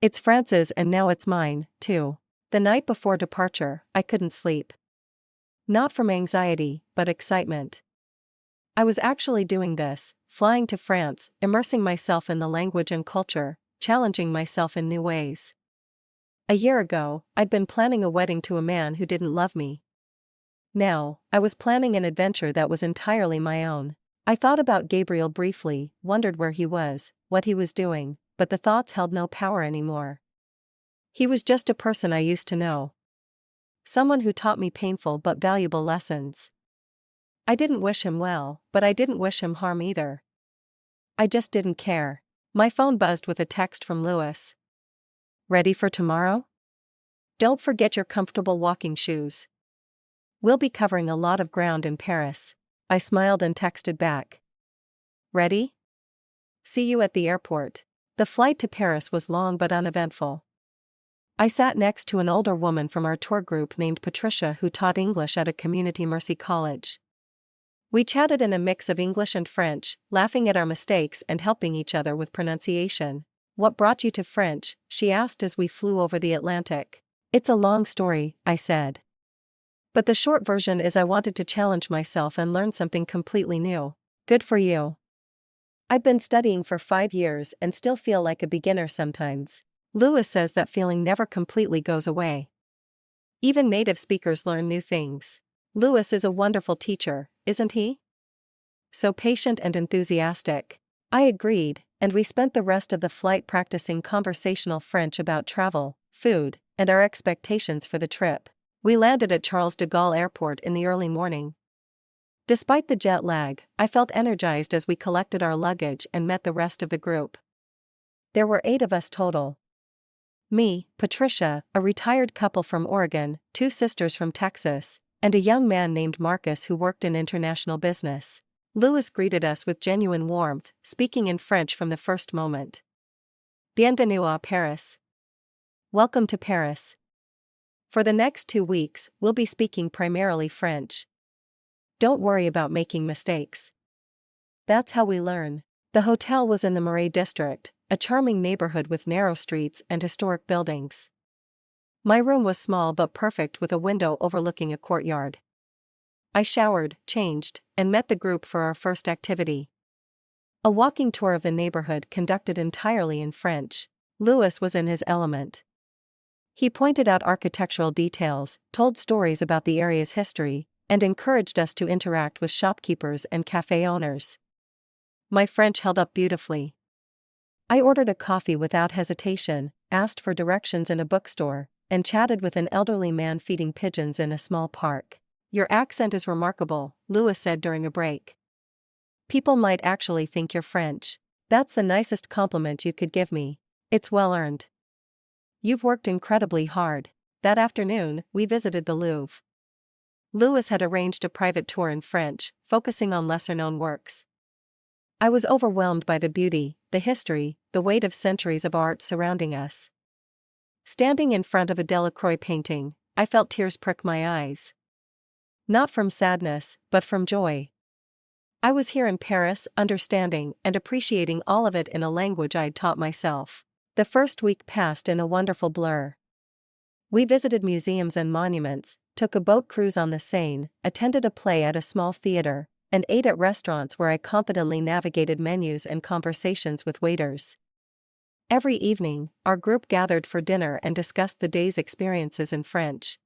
It's France's and now it's mine, too. The night before departure, I couldn't sleep. Not from anxiety, but excitement. I was actually doing this, flying to France, immersing myself in the language and culture, challenging myself in new ways. A year ago, I'd been planning a wedding to a man who didn't love me. Now, I was planning an adventure that was entirely my own. I thought about Gabriel briefly, wondered where he was, what he was doing, but the thoughts held no power anymore. He was just a person I used to know. Someone who taught me painful but valuable lessons. I didn't wish him well, but I didn't wish him harm either. I just didn't care. My phone buzzed with a text from Louis. Ready for tomorrow? Don't forget your comfortable walking shoes. We'll be covering a lot of ground in Paris. I smiled and texted back. Ready? See you at the airport. The flight to Paris was long but uneventful. I sat next to an older woman from our tour group named Patricia who taught English at a community mercy college. We chatted in a mix of English and French, laughing at our mistakes and helping each other with pronunciation. What brought you to French? She asked as we flew over the Atlantic. It's a long story, I said. But the short version is I wanted to challenge myself and learn something completely new. Good for you. I've been studying for 5 years and still feel like a beginner sometimes. Lewis says that feeling never completely goes away. Even native speakers learn new things. Lewis is a wonderful teacher, isn't he? So patient and enthusiastic. I agreed, and we spent the rest of the flight practicing conversational French about travel, food, and our expectations for the trip. We landed at Charles de Gaulle Airport in the early morning. Despite the jet lag, I felt energized as we collected our luggage and met the rest of the group. There were 8 of us total. Me, Patricia, a retired couple from Oregon, 2 sisters from Texas, and a young man named Marcus who worked in international business. Lewis greeted us with genuine warmth, speaking in French from the first moment. Bienvenue à Paris. Welcome to Paris. For the next 2 weeks, we'll be speaking primarily French. Don't worry about making mistakes. That's how we learn. The hotel was in the Marais district, a charming neighborhood with narrow streets and historic buildings. My room was small but perfect with a window overlooking a courtyard. I showered, changed, and met the group for our first activity. A walking tour of the neighborhood conducted entirely in French. Lewis was in his element. He pointed out architectural details, told stories about the area's history, and encouraged us to interact with shopkeepers and cafe owners. My French held up beautifully. I ordered a coffee without hesitation, asked for directions in a bookstore, and chatted with an elderly man feeding pigeons in a small park. Your accent is remarkable, Lewis said during a break. People might actually think you're French. That's the nicest compliment you could give me. It's well earned. You've worked incredibly hard. That afternoon, we visited the Louvre. Lewis had arranged a private tour in French, focusing on lesser-known works. I was overwhelmed by the beauty, the history, the weight of centuries of art surrounding us. Standing in front of a Delacroix painting, I felt tears prick my eyes. Not from sadness, but from joy. I was here in Paris, understanding and appreciating all of it in a language I'd taught myself. The first week passed in a wonderful blur. We visited museums and monuments, took a boat cruise on the Seine, attended a play at a small theater, and ate at restaurants where I confidently navigated menus and conversations with waiters. Every evening, our group gathered for dinner and discussed the day's experiences in French.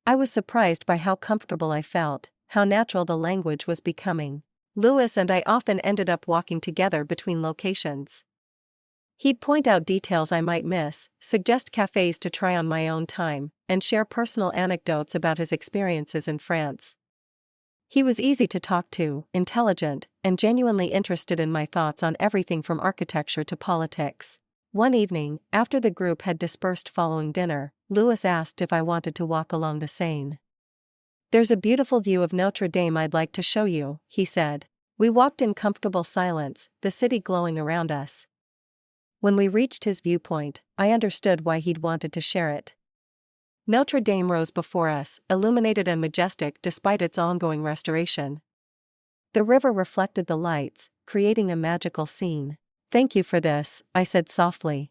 I was surprised by how comfortable I felt, how natural the language was becoming. Lewis and I often ended up walking together between locations. He'd point out details I might miss, suggest cafes to try on my own time, and share personal anecdotes about his experiences in France. He was easy to talk to, intelligent, and genuinely interested in my thoughts on everything from architecture to politics. One evening, after the group had dispersed following dinner, Lewis asked if I wanted to walk along the Seine. There's a beautiful view of Notre Dame I'd like to show you, he said. We walked in comfortable silence, the city glowing around us. When we reached his viewpoint, I understood why he'd wanted to share it. Notre Dame rose before us, illuminated and majestic despite its ongoing restoration. The river reflected the lights, creating a magical scene. Thank you for this, I said softly.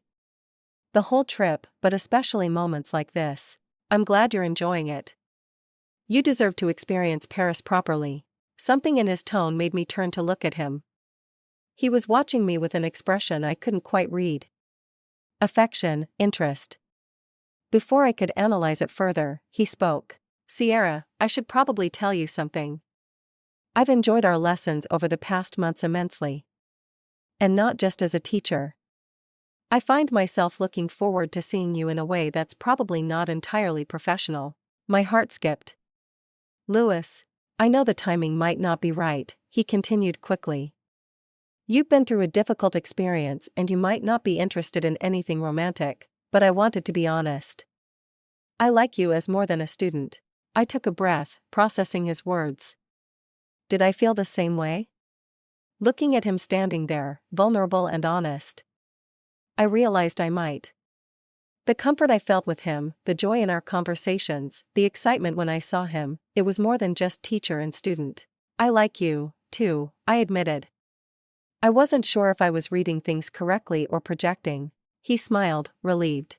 The whole trip, but especially moments like this. I'm glad you're enjoying it. You deserve to experience Paris properly. Something in his tone made me turn to look at him. He was watching me with an expression I couldn't quite read. Affection, interest. Before I could analyze it further, he spoke. Sierra, I should probably tell you something. I've enjoyed our lessons over the past months immensely. And not just as a teacher. I find myself looking forward to seeing you in a way that's probably not entirely professional. My heart skipped. Lewis, I know the timing might not be right, he continued quickly. You've been through a difficult experience and you might not be interested in anything romantic, but I wanted to be honest. I like you as more than a student. I took a breath, processing his words. Did I feel the same way? Looking at him standing there, vulnerable and honest, I realized I might. The comfort I felt with him, the joy in our conversations, the excitement when I saw him, it was more than just teacher and student. I like you, too, I admitted. I wasn't sure if I was reading things correctly or projecting. He smiled, relieved.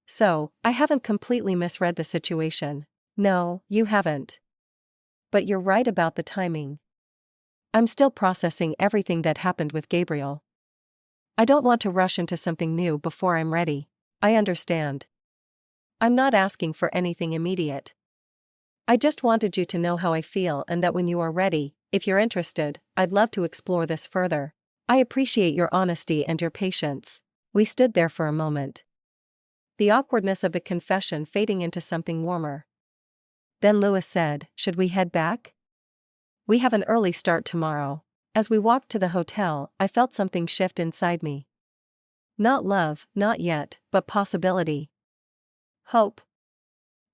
So, I haven't completely misread the situation. No, you haven't. But you're right about the timing. I'm still processing everything that happened with Gabriel. I don't want to rush into something new before I'm ready. I understand. I'm not asking for anything immediate. I just wanted you to know how I feel and that when you are ready, if you're interested, I'd love to explore this further. I appreciate your honesty and your patience. We stood there for a moment. The awkwardness of the confession fading into something warmer. Then Lewis said, "Should we head back? We have an early start tomorrow." As we walked to the hotel, I felt something shift inside me. Not love, not yet, but possibility. Hope.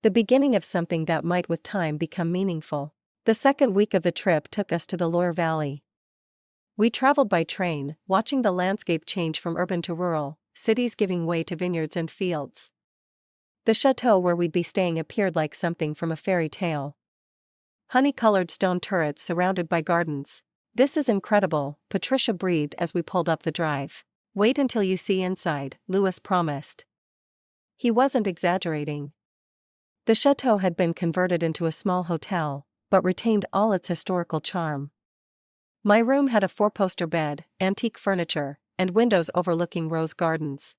The beginning of something that might with time become meaningful. The second week of the trip took us to the Loire Valley. We traveled by train, watching the landscape change from urban to rural, cities giving way to vineyards and fields. The chateau where we'd be staying appeared like something from a fairy tale. Honey-colored stone turrets surrounded by gardens. "This is incredible," Patricia breathed as we pulled up the drive. "Wait until you see inside," Lewis promised. He wasn't exaggerating. The chateau had been converted into a small hotel, but retained all its historical charm. My room had a four-poster bed, antique furniture, and windows overlooking rose gardens.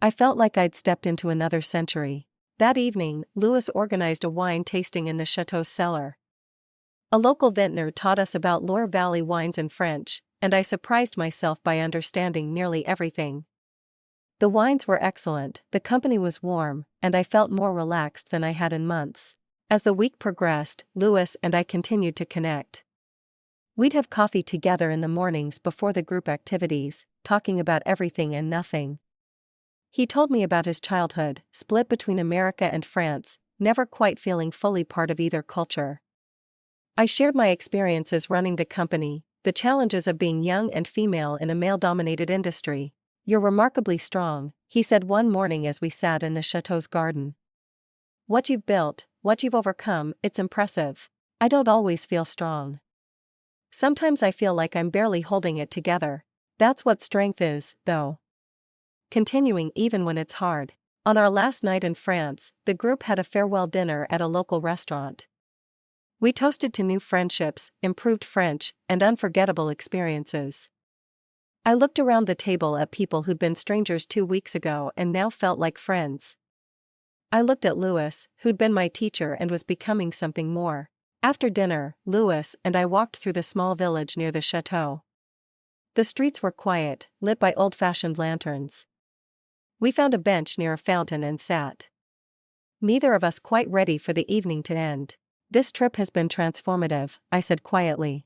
I felt like I'd stepped into another century. That evening, Lewis organized a wine tasting in the chateau's cellar. A local vintner taught us about Loire Valley wines in French, and I surprised myself by understanding nearly everything. The wines were excellent, the company was warm, and I felt more relaxed than I had in months. As the week progressed, Lewis and I continued to connect. We'd have coffee together in the mornings before the group activities, talking about everything and nothing. He told me about his childhood, split between America and France, never quite feeling fully part of either culture. I shared my experiences running the company, the challenges of being young and female in a male-dominated industry. "You're remarkably strong," he said one morning as we sat in the chateau's garden. "What you've built, what you've overcome, it's impressive. I don't always feel strong. Sometimes I feel like I'm barely holding it together. That's what strength is, though. Continuing even when it's hard." On our last night in France, the group had a farewell dinner at a local restaurant. We toasted to new friendships, improved French, and unforgettable experiences. I looked around the table at people who'd been strangers 2 weeks ago and now felt like friends. I looked at Lewis, who'd been my teacher and was becoming something more. After dinner, Lewis and I walked through the small village near the chateau. The streets were quiet, lit by old-fashioned lanterns. We found a bench near a fountain and sat. Neither of us quite ready for the evening to end. "This trip has been transformative," I said quietly.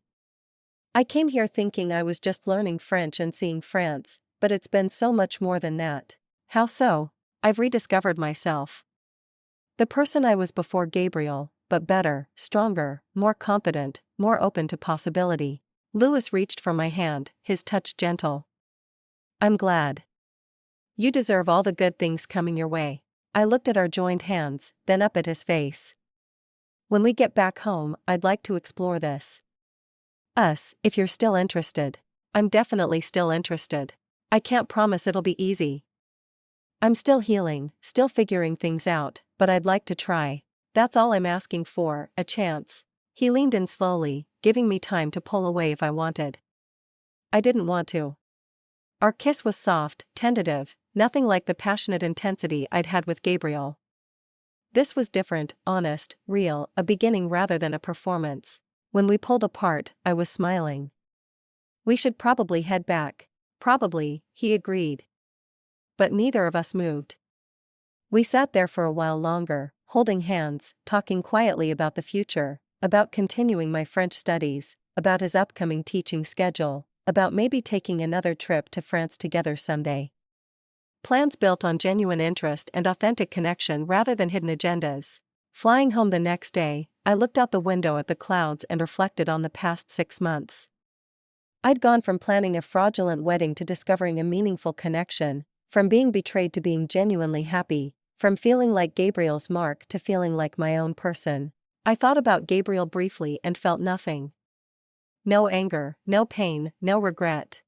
"I came here thinking I was just learning French and seeing France, but it's been so much more than that." "How so?" "I've rediscovered myself. The person I was before Gabriel, but better, stronger, more confident, more open to possibility." Lewis reached for my hand, his touch gentle. "I'm glad. You deserve all the good things coming your way." I looked at our joined hands, then up at his face. "When we get back home, I'd like to explore this. Us, if you're still interested." "I'm definitely still interested. I can't promise it'll be easy. I'm still healing, still figuring things out, but I'd like to try. That's all I'm asking for, a chance." He leaned in slowly, giving me time to pull away if I wanted. I didn't want to. Our kiss was soft, tentative, nothing like the passionate intensity I'd had with Gabriel. This was different, honest, real, a beginning rather than a performance. When we pulled apart, I was smiling. "We should probably head back." "Probably," he agreed. But neither of us moved. We sat there for a while longer, holding hands, talking quietly about the future, about continuing my French studies, about his upcoming teaching schedule, about maybe taking another trip to France together someday. Plans built on genuine interest and authentic connection rather than hidden agendas. Flying home the next day, I looked out the window at the clouds and reflected on the past 6 months. I'd gone from planning a fraudulent wedding to discovering a meaningful connection, from being betrayed to being genuinely happy, from feeling like Gabriel's mark to feeling like my own person. I thought about Gabriel briefly and felt nothing. No anger, no pain, no regret.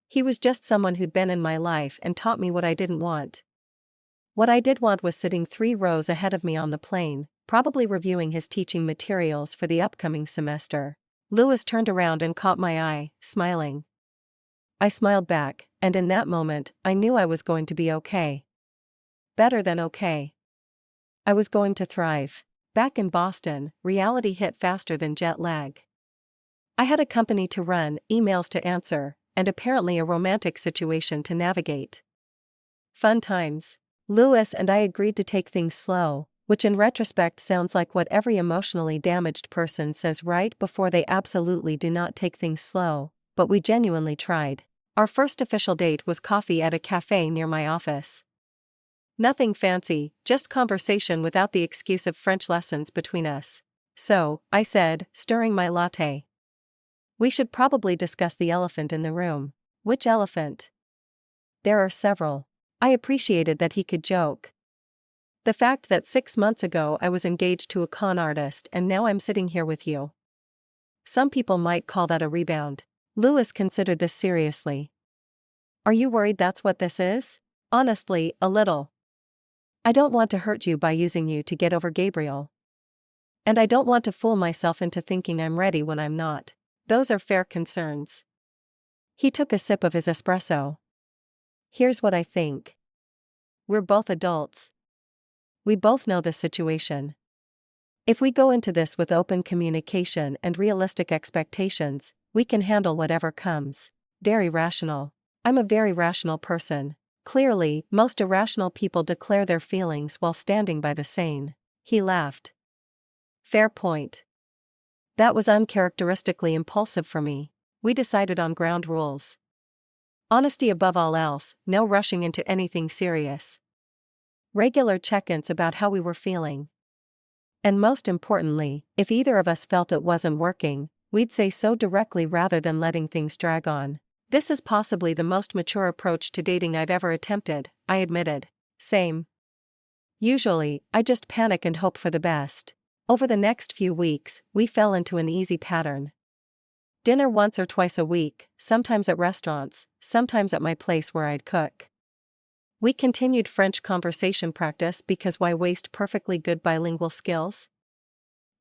He was just someone who'd been in my life and taught me what I didn't want. What I did want was sitting 3 rows ahead of me on the plane, probably reviewing his teaching materials for the upcoming semester. Louis turned around and caught my eye, smiling. I smiled back, and in that moment, I knew I was going to be okay. Better than okay. I was going to thrive. Back in Boston, reality hit faster than jet lag. I had a company to run, emails to answer, and apparently a romantic situation to navigate. Fun times. Louis and I agreed to take things slow, which in retrospect sounds like what every emotionally damaged person says right before they absolutely do not take things slow, but we genuinely tried. Our first official date was coffee at a cafe near my office. Nothing fancy, just conversation without the excuse of French lessons between us. So, I said, stirring my latte. We should probably discuss the elephant in the room. Which elephant? There are several. I appreciated that he could joke. The fact that 6 months ago I was engaged to a con artist and now I'm sitting here with you. Some people might call that a rebound. Louis considered this seriously. Are you worried that's what this is? Honestly, a little. I don't want to hurt you by using you to get over Gabriel. And I don't want to fool myself into thinking I'm ready when I'm not. Those are fair concerns. He took a sip of his espresso. Here's what I think. We're both adults. We both know the situation. If we go into this with open communication and realistic expectations, we can handle whatever comes. Very rational. I'm a very rational person. Clearly, most irrational people declare their feelings while standing by the sane. He laughed. Fair point. That was uncharacteristically impulsive for me. We decided on ground rules. Honesty above all else, no rushing into anything serious. Regular check-ins about how we were feeling. And most importantly, if either of us felt it wasn't working, we'd say so directly rather than letting things drag on. This is possibly the most mature approach to dating I've ever attempted, I admitted. Same. Usually, I just panic and hope for the best. Over the next few weeks, we fell into an easy pattern. Dinner once or twice a week, sometimes at restaurants, sometimes at my place where I'd cook. We continued French conversation practice because why waste perfectly good bilingual skills?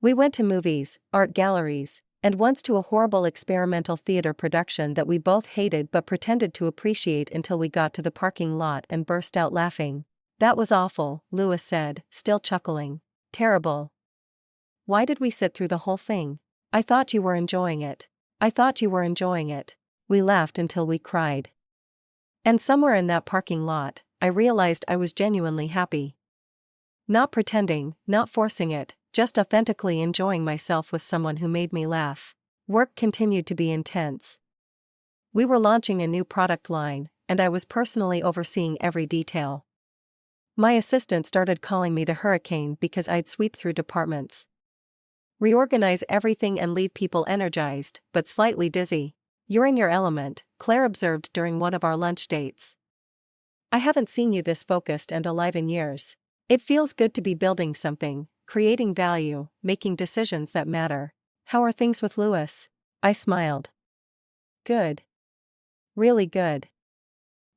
We went to movies, art galleries, and once to a horrible experimental theater production that we both hated but pretended to appreciate until we got to the parking lot and burst out laughing. That was awful, Louis said, still chuckling. Terrible. Why did we sit through the whole thing? I thought you were enjoying it. I thought you were enjoying it. We laughed until we cried. And somewhere in that parking lot, I realized I was genuinely happy. Not pretending, not forcing it, just authentically enjoying myself with someone who made me laugh. Work continued to be intense. We were launching a new product line, and I was personally overseeing every detail. My assistant started calling me the hurricane because I'd sweep through departments, reorganize everything and leave people energized, but slightly dizzy. You're in your element, Claire observed during one of our lunch dates. I haven't seen you this focused and alive in years. It feels good to be building something, creating value, making decisions that matter. How are things with Louis? I smiled. Good. Really good.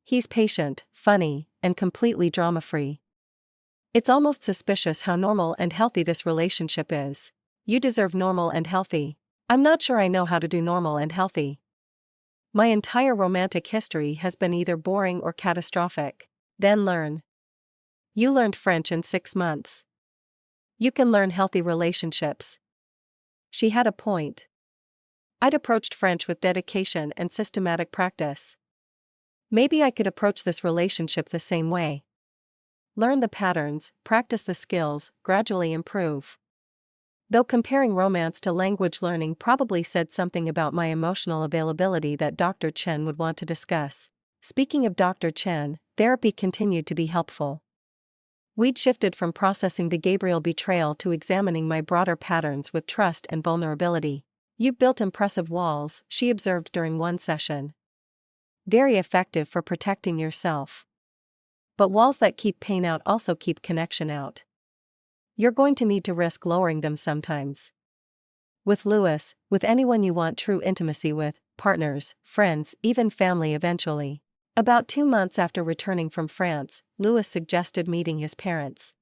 He's patient, funny, and completely drama-free. It's almost suspicious how normal and healthy this relationship is. You deserve normal and healthy. I'm not sure I know how to do normal and healthy. My entire romantic history has been either boring or catastrophic. Then learn. You learned French in 6 months. You can learn healthy relationships. She had a point. I'd approached French with dedication and systematic practice. Maybe I could approach this relationship the same way. Learn the patterns, practice the skills, gradually improve. Though comparing romance to language learning probably said something about my emotional availability that Dr. Chen would want to discuss. Speaking of Dr. Chen, therapy continued to be helpful. We'd shifted from processing the Gabriel betrayal to examining my broader patterns with trust and vulnerability. You've built impressive walls, she observed during one session. Very effective for protecting yourself. But walls that keep pain out also keep connection out. You're going to need to risk lowering them sometimes. With Louis, with anyone you want true intimacy with, partners, friends, even family eventually. About 2 months after returning from France, Louis suggested meeting his parents.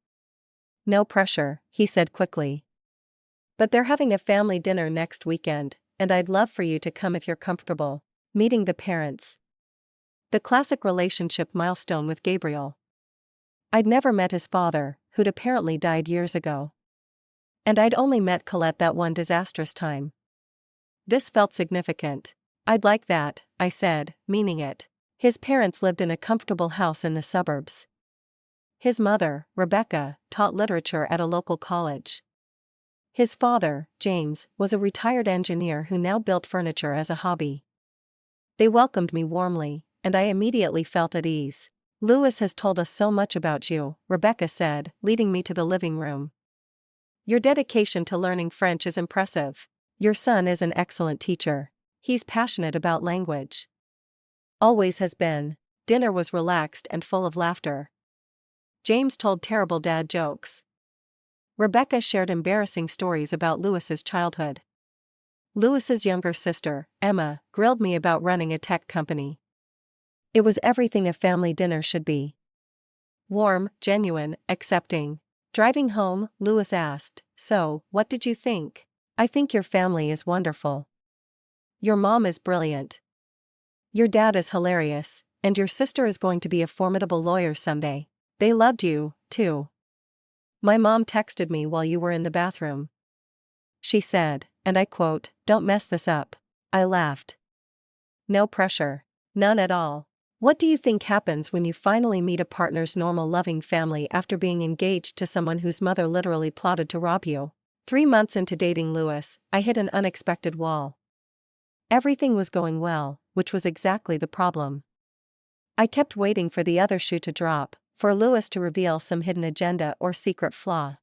No pressure, he said quickly. But they're having a family dinner next weekend, and I'd love for you to come if you're comfortable. Meeting the parents. The classic relationship milestone with Gabriel. I'd never met his father, who'd apparently died years ago. And I'd only met Colette that one disastrous time. This felt significant. I'd like that, I said, meaning it. His parents lived in a comfortable house in the suburbs. His mother, Rebecca, taught literature at a local college. His father, James, was a retired engineer who now built furniture as a hobby. They welcomed me warmly, and I immediately felt at ease. Louis has told us so much about you, Rebecca said, leading me to the living room. Your dedication to learning French is impressive. Your son is an excellent teacher. He's passionate about language. Always has been. Dinner was relaxed and full of laughter. James told terrible dad jokes. Rebecca shared embarrassing stories about Louis's childhood. Louis's younger sister, Emma, grilled me about running a tech company. It was everything a family dinner should be. Warm, genuine, accepting. Driving home, Louis asked, "So, what did you think?" "I think your family is wonderful. Your mom is brilliant. Your dad is hilarious, and your sister is going to be a formidable lawyer someday. They loved you, too. My mom texted me while you were in the bathroom. She said, and I quote, 'Don't mess this up.' I laughed. No pressure. None at all. What do you think happens when you finally meet a partner's normal loving family after being engaged to someone whose mother literally plotted to rob you?" 3 months into dating Louis, I hit an unexpected wall. Everything was going well, which was exactly the problem. I kept waiting for the other shoe to drop, for Louis to reveal some hidden agenda or secret flaw.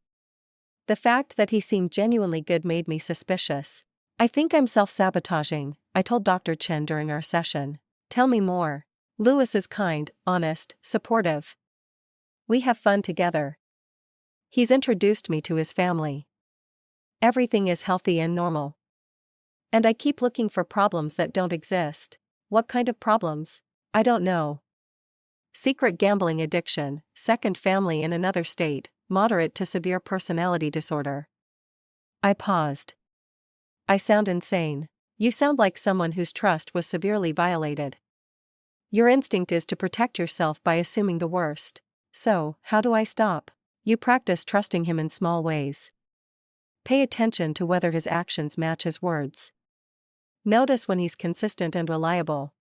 The fact that he seemed genuinely good made me suspicious. "I think I'm self-sabotaging," I told Dr. Chen during our session. "Tell me more." "Louis is kind, honest, supportive. We have fun together. He's introduced me to his family. Everything is healthy and normal. And I keep looking for problems that don't exist." "What kind of problems?" "I don't know. Secret gambling addiction, second family in another state, moderate to severe personality disorder." I paused. "I sound insane." "You sound like someone whose trust was severely violated. Your instinct is to protect yourself by assuming the worst. So, how do I stop?" "You practice trusting him in small ways. Pay attention to whether his actions match his words. Notice when he's consistent and reliable.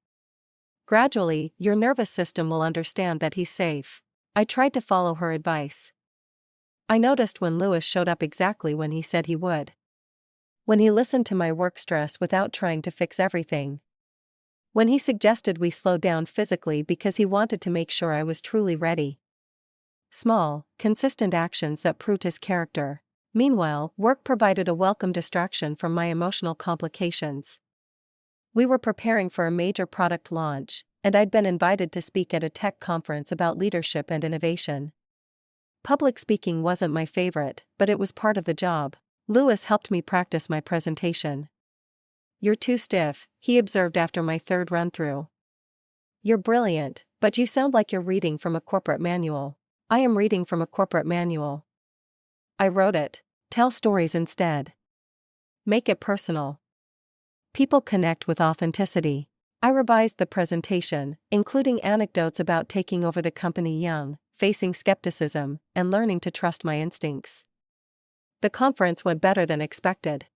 Gradually, your nervous system will understand that he's safe." I tried to follow her advice. I noticed when Louis showed up exactly when he said he would. When he listened to my work stress without trying to fix everything. When he suggested we slow down physically because he wanted to make sure I was truly ready. Small, consistent actions that proved his character. Meanwhile, work provided a welcome distraction from my emotional complications. We were preparing for a major product launch, and I'd been invited to speak at a tech conference about leadership and innovation. Public speaking wasn't my favorite, but it was part of the job. Louis helped me practice my presentation. "You're too stiff," he observed after my third run-through. "You're brilliant, but you sound like you're reading from a corporate manual." "I am reading from a corporate manual. I wrote it." "Tell stories instead. Make it personal. People connect with authenticity." I revised the presentation, including anecdotes about taking over the company young, facing skepticism, and learning to trust my instincts. The conference went better than expected.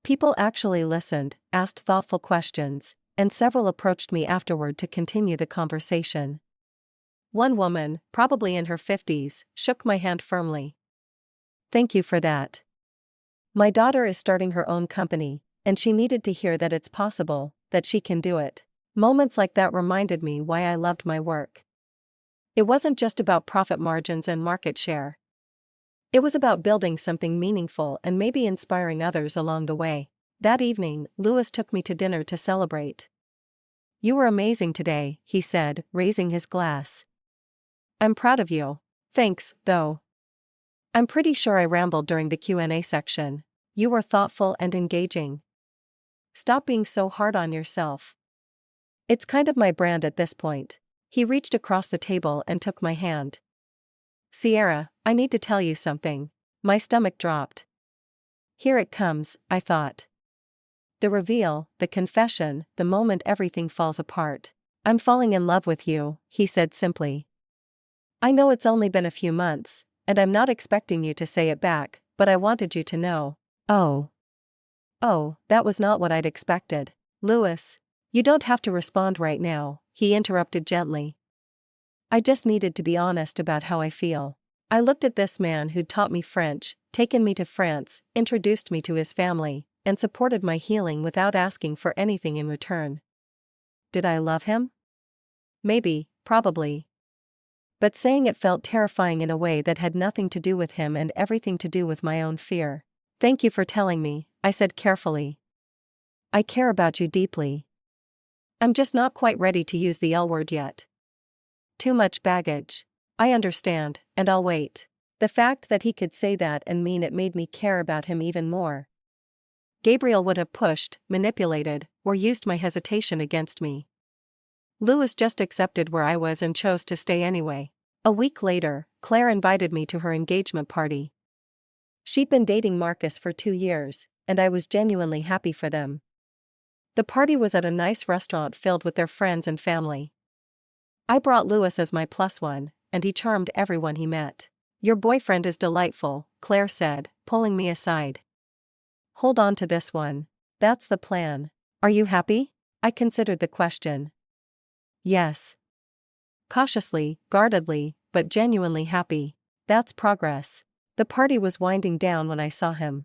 People actually listened, asked thoughtful questions, and several approached me afterward to continue the conversation. One woman, probably in her 50s, shook my hand firmly. "Thank you for that. My daughter is starting her own company, and she needed to hear that it's possible, that she can do it." Moments like that reminded me why I loved my work. It wasn't just about profit margins and market share. It was about building something meaningful and maybe inspiring others along the way. That evening, Louis took me to dinner to celebrate. "You were amazing today," he said, raising his glass. "I'm proud of you." "Thanks, though. I'm pretty sure I rambled during the Q&A section." "You were thoughtful and engaging. Stop being so hard on yourself. It's kind of my brand at this point." He reached across the table and took my hand. "Sierra, I need to tell you something." My stomach dropped. Here it comes, I thought. The reveal, the confession, the moment everything falls apart. "I'm falling in love with you," he said simply. "I know it's only been a few months, and I'm not expecting you to say it back, but I wanted you to know." Oh, that was not what I'd expected. "Louis, you don't have to respond right now," he interrupted gently. "I just needed to be honest about how I feel." I looked at this man who'd taught me French, taken me to France, introduced me to his family, and supported my healing without asking for anything in return. Did I love him? Maybe, probably. But saying it felt terrifying in a way that had nothing to do with him and everything to do with my own fear. "Thank you for telling me," I said carefully. "I care about you deeply. I'm just not quite ready to use the L word yet. Too much baggage." "I understand, and I'll wait." The fact that he could say that and mean it made me care about him even more. Gabriel would have pushed, manipulated, or used my hesitation against me. Louis just accepted where I was and chose to stay anyway. A week later, Claire invited me to her engagement party. She'd been dating Marcus for 2 years, and I was genuinely happy for them. The party was at a nice restaurant filled with their friends and family. I brought Louis as my +1, and he charmed everyone he met. "Your boyfriend is delightful," Claire said, pulling me aside. "Hold on to this one. That's the plan. Are you happy?" I considered the question. Yes. Cautiously, guardedly, but genuinely happy. That's progress. The party was winding down when I saw him.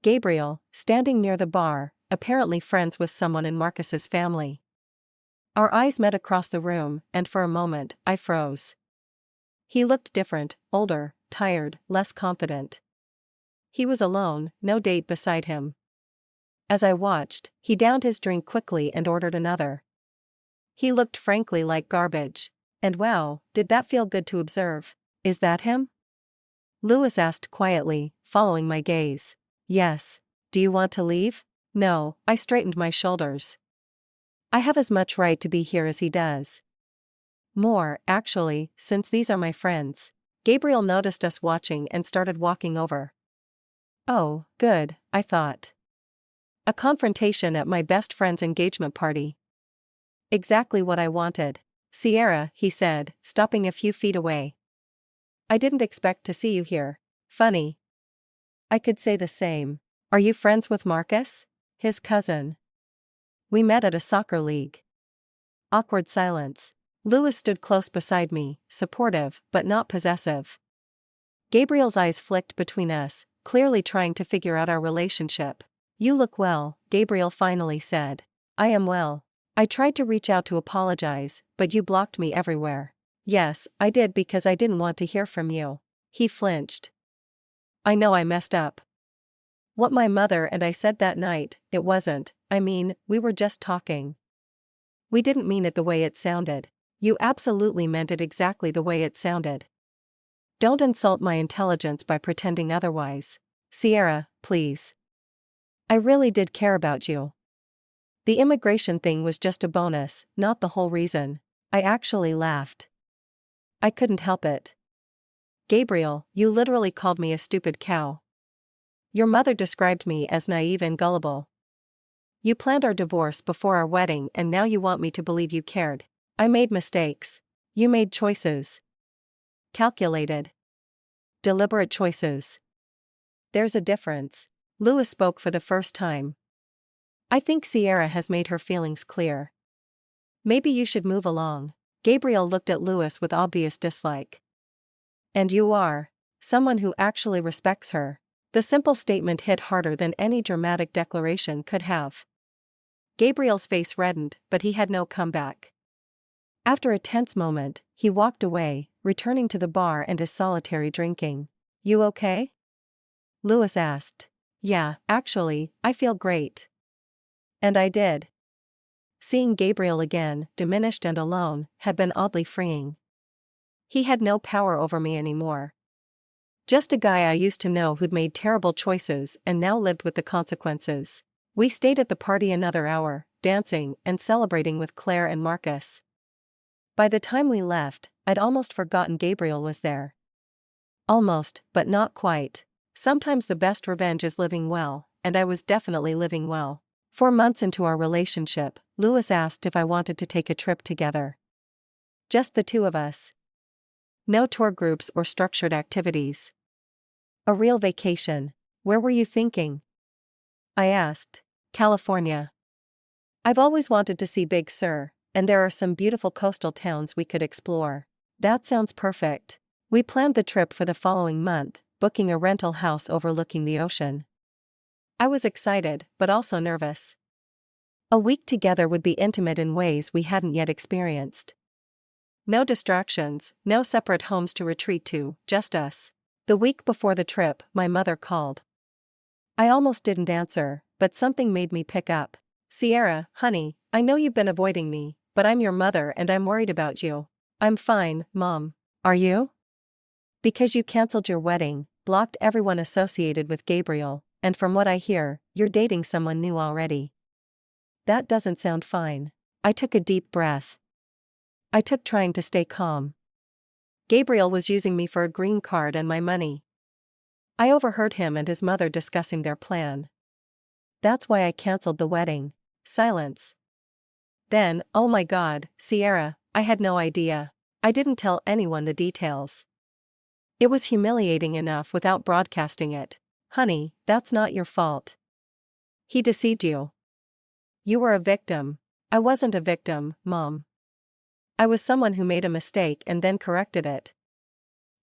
Gabriel, standing near the bar, apparently friends with someone in Marcus's family. Our eyes met across the room, and for a moment, I froze. He looked different, older, tired, less confident. He was alone, no date beside him. As I watched, he downed his drink quickly and ordered another. He looked frankly like garbage. And wow, did that feel good to observe. "Is that him?" Louis asked quietly, following my gaze. "Yes. Do you want to leave?" "No," I straightened my shoulders. "I have as much right to be here as he does. More, actually, since these are my friends." Gabriel noticed us watching and started walking over. Oh, good, I thought. A confrontation at my best friend's engagement party. Exactly what I wanted. "Sierra," he said, stopping a few feet away. "I didn't expect to see you here." "Funny." I could say the same. "Are you friends with Marcus?" "His cousin. We met at a soccer league." Awkward silence. Louis stood close beside me, supportive, but not possessive. Gabriel's eyes flicked between us, clearly trying to figure out our relationship. "You look well," Gabriel finally said. "I am well. I tried to reach out to apologize, but you blocked me everywhere." "Yes, I did because I didn't want to hear from you." He flinched. "I know I messed up. What my mother and I said that night, it wasn't, we were just talking. We didn't mean it the way it sounded." "You absolutely meant it exactly the way it sounded. Don't insult my intelligence by pretending otherwise. Sierra, please. I really did care about you. The immigration thing was just a bonus, not the whole reason." I actually laughed. I couldn't help it. "Gabriel, you literally called me a stupid cow. Your mother described me as naive and gullible. You planned our divorce before our wedding and now you want me to believe you cared. I made mistakes. You made choices. Calculated. Deliberate choices. There's a difference." Louis spoke for the first time. "I think Sierra has made her feelings clear. Maybe you should move along." Gabriel looked at Louis with obvious dislike. "And you are someone who actually respects her." The simple statement hit harder than any dramatic declaration could have. Gabriel's face reddened, but he had no comeback. After a tense moment, he walked away, returning to the bar and his solitary drinking. "You okay?" Louis asked. "Yeah, actually, I feel great." And I did. Seeing Gabriel again, diminished and alone, had been oddly freeing. He had no power over me anymore. Just a guy I used to know who'd made terrible choices and now lived with the consequences. We stayed at the party another hour, dancing and celebrating with Claire and Marcus. By the time we left, I'd almost forgotten Gabriel was there. Almost, but not quite. Sometimes the best revenge is living well, and I was definitely living well. 4 months into our relationship, Louis asked if I wanted to take a trip together. Just the two of us. No tour groups or structured activities. A real vacation. Where were you thinking? I asked. California. I've always wanted to see Big Sur, and there are some beautiful coastal towns we could explore. That sounds perfect. We planned the trip for the following month, booking a rental house overlooking the ocean. I was excited, but also nervous. A week together would be intimate in ways we hadn't yet experienced. No distractions, no separate homes to retreat to, just us. The week before the trip, my mother called. I almost didn't answer, but something made me pick up. Sierra, honey, I know you've been avoiding me, but I'm your mother and I'm worried about you. I'm fine, Mom. Are you? Because you canceled your wedding, blocked everyone associated with Gabriel, and from what I hear, you're dating someone new already. That doesn't sound fine. I took a deep breath. I took trying to stay calm. Gabriel was using me for a green card and my money. I overheard him and his mother discussing their plan. That's why I canceled the wedding. Silence. Then, oh my God, Sierra, I had no idea. I didn't tell anyone the details. It was humiliating enough without broadcasting it. Honey, that's not your fault. He deceived you. You were a victim. I wasn't a victim, Mom. I was someone who made a mistake and then corrected it.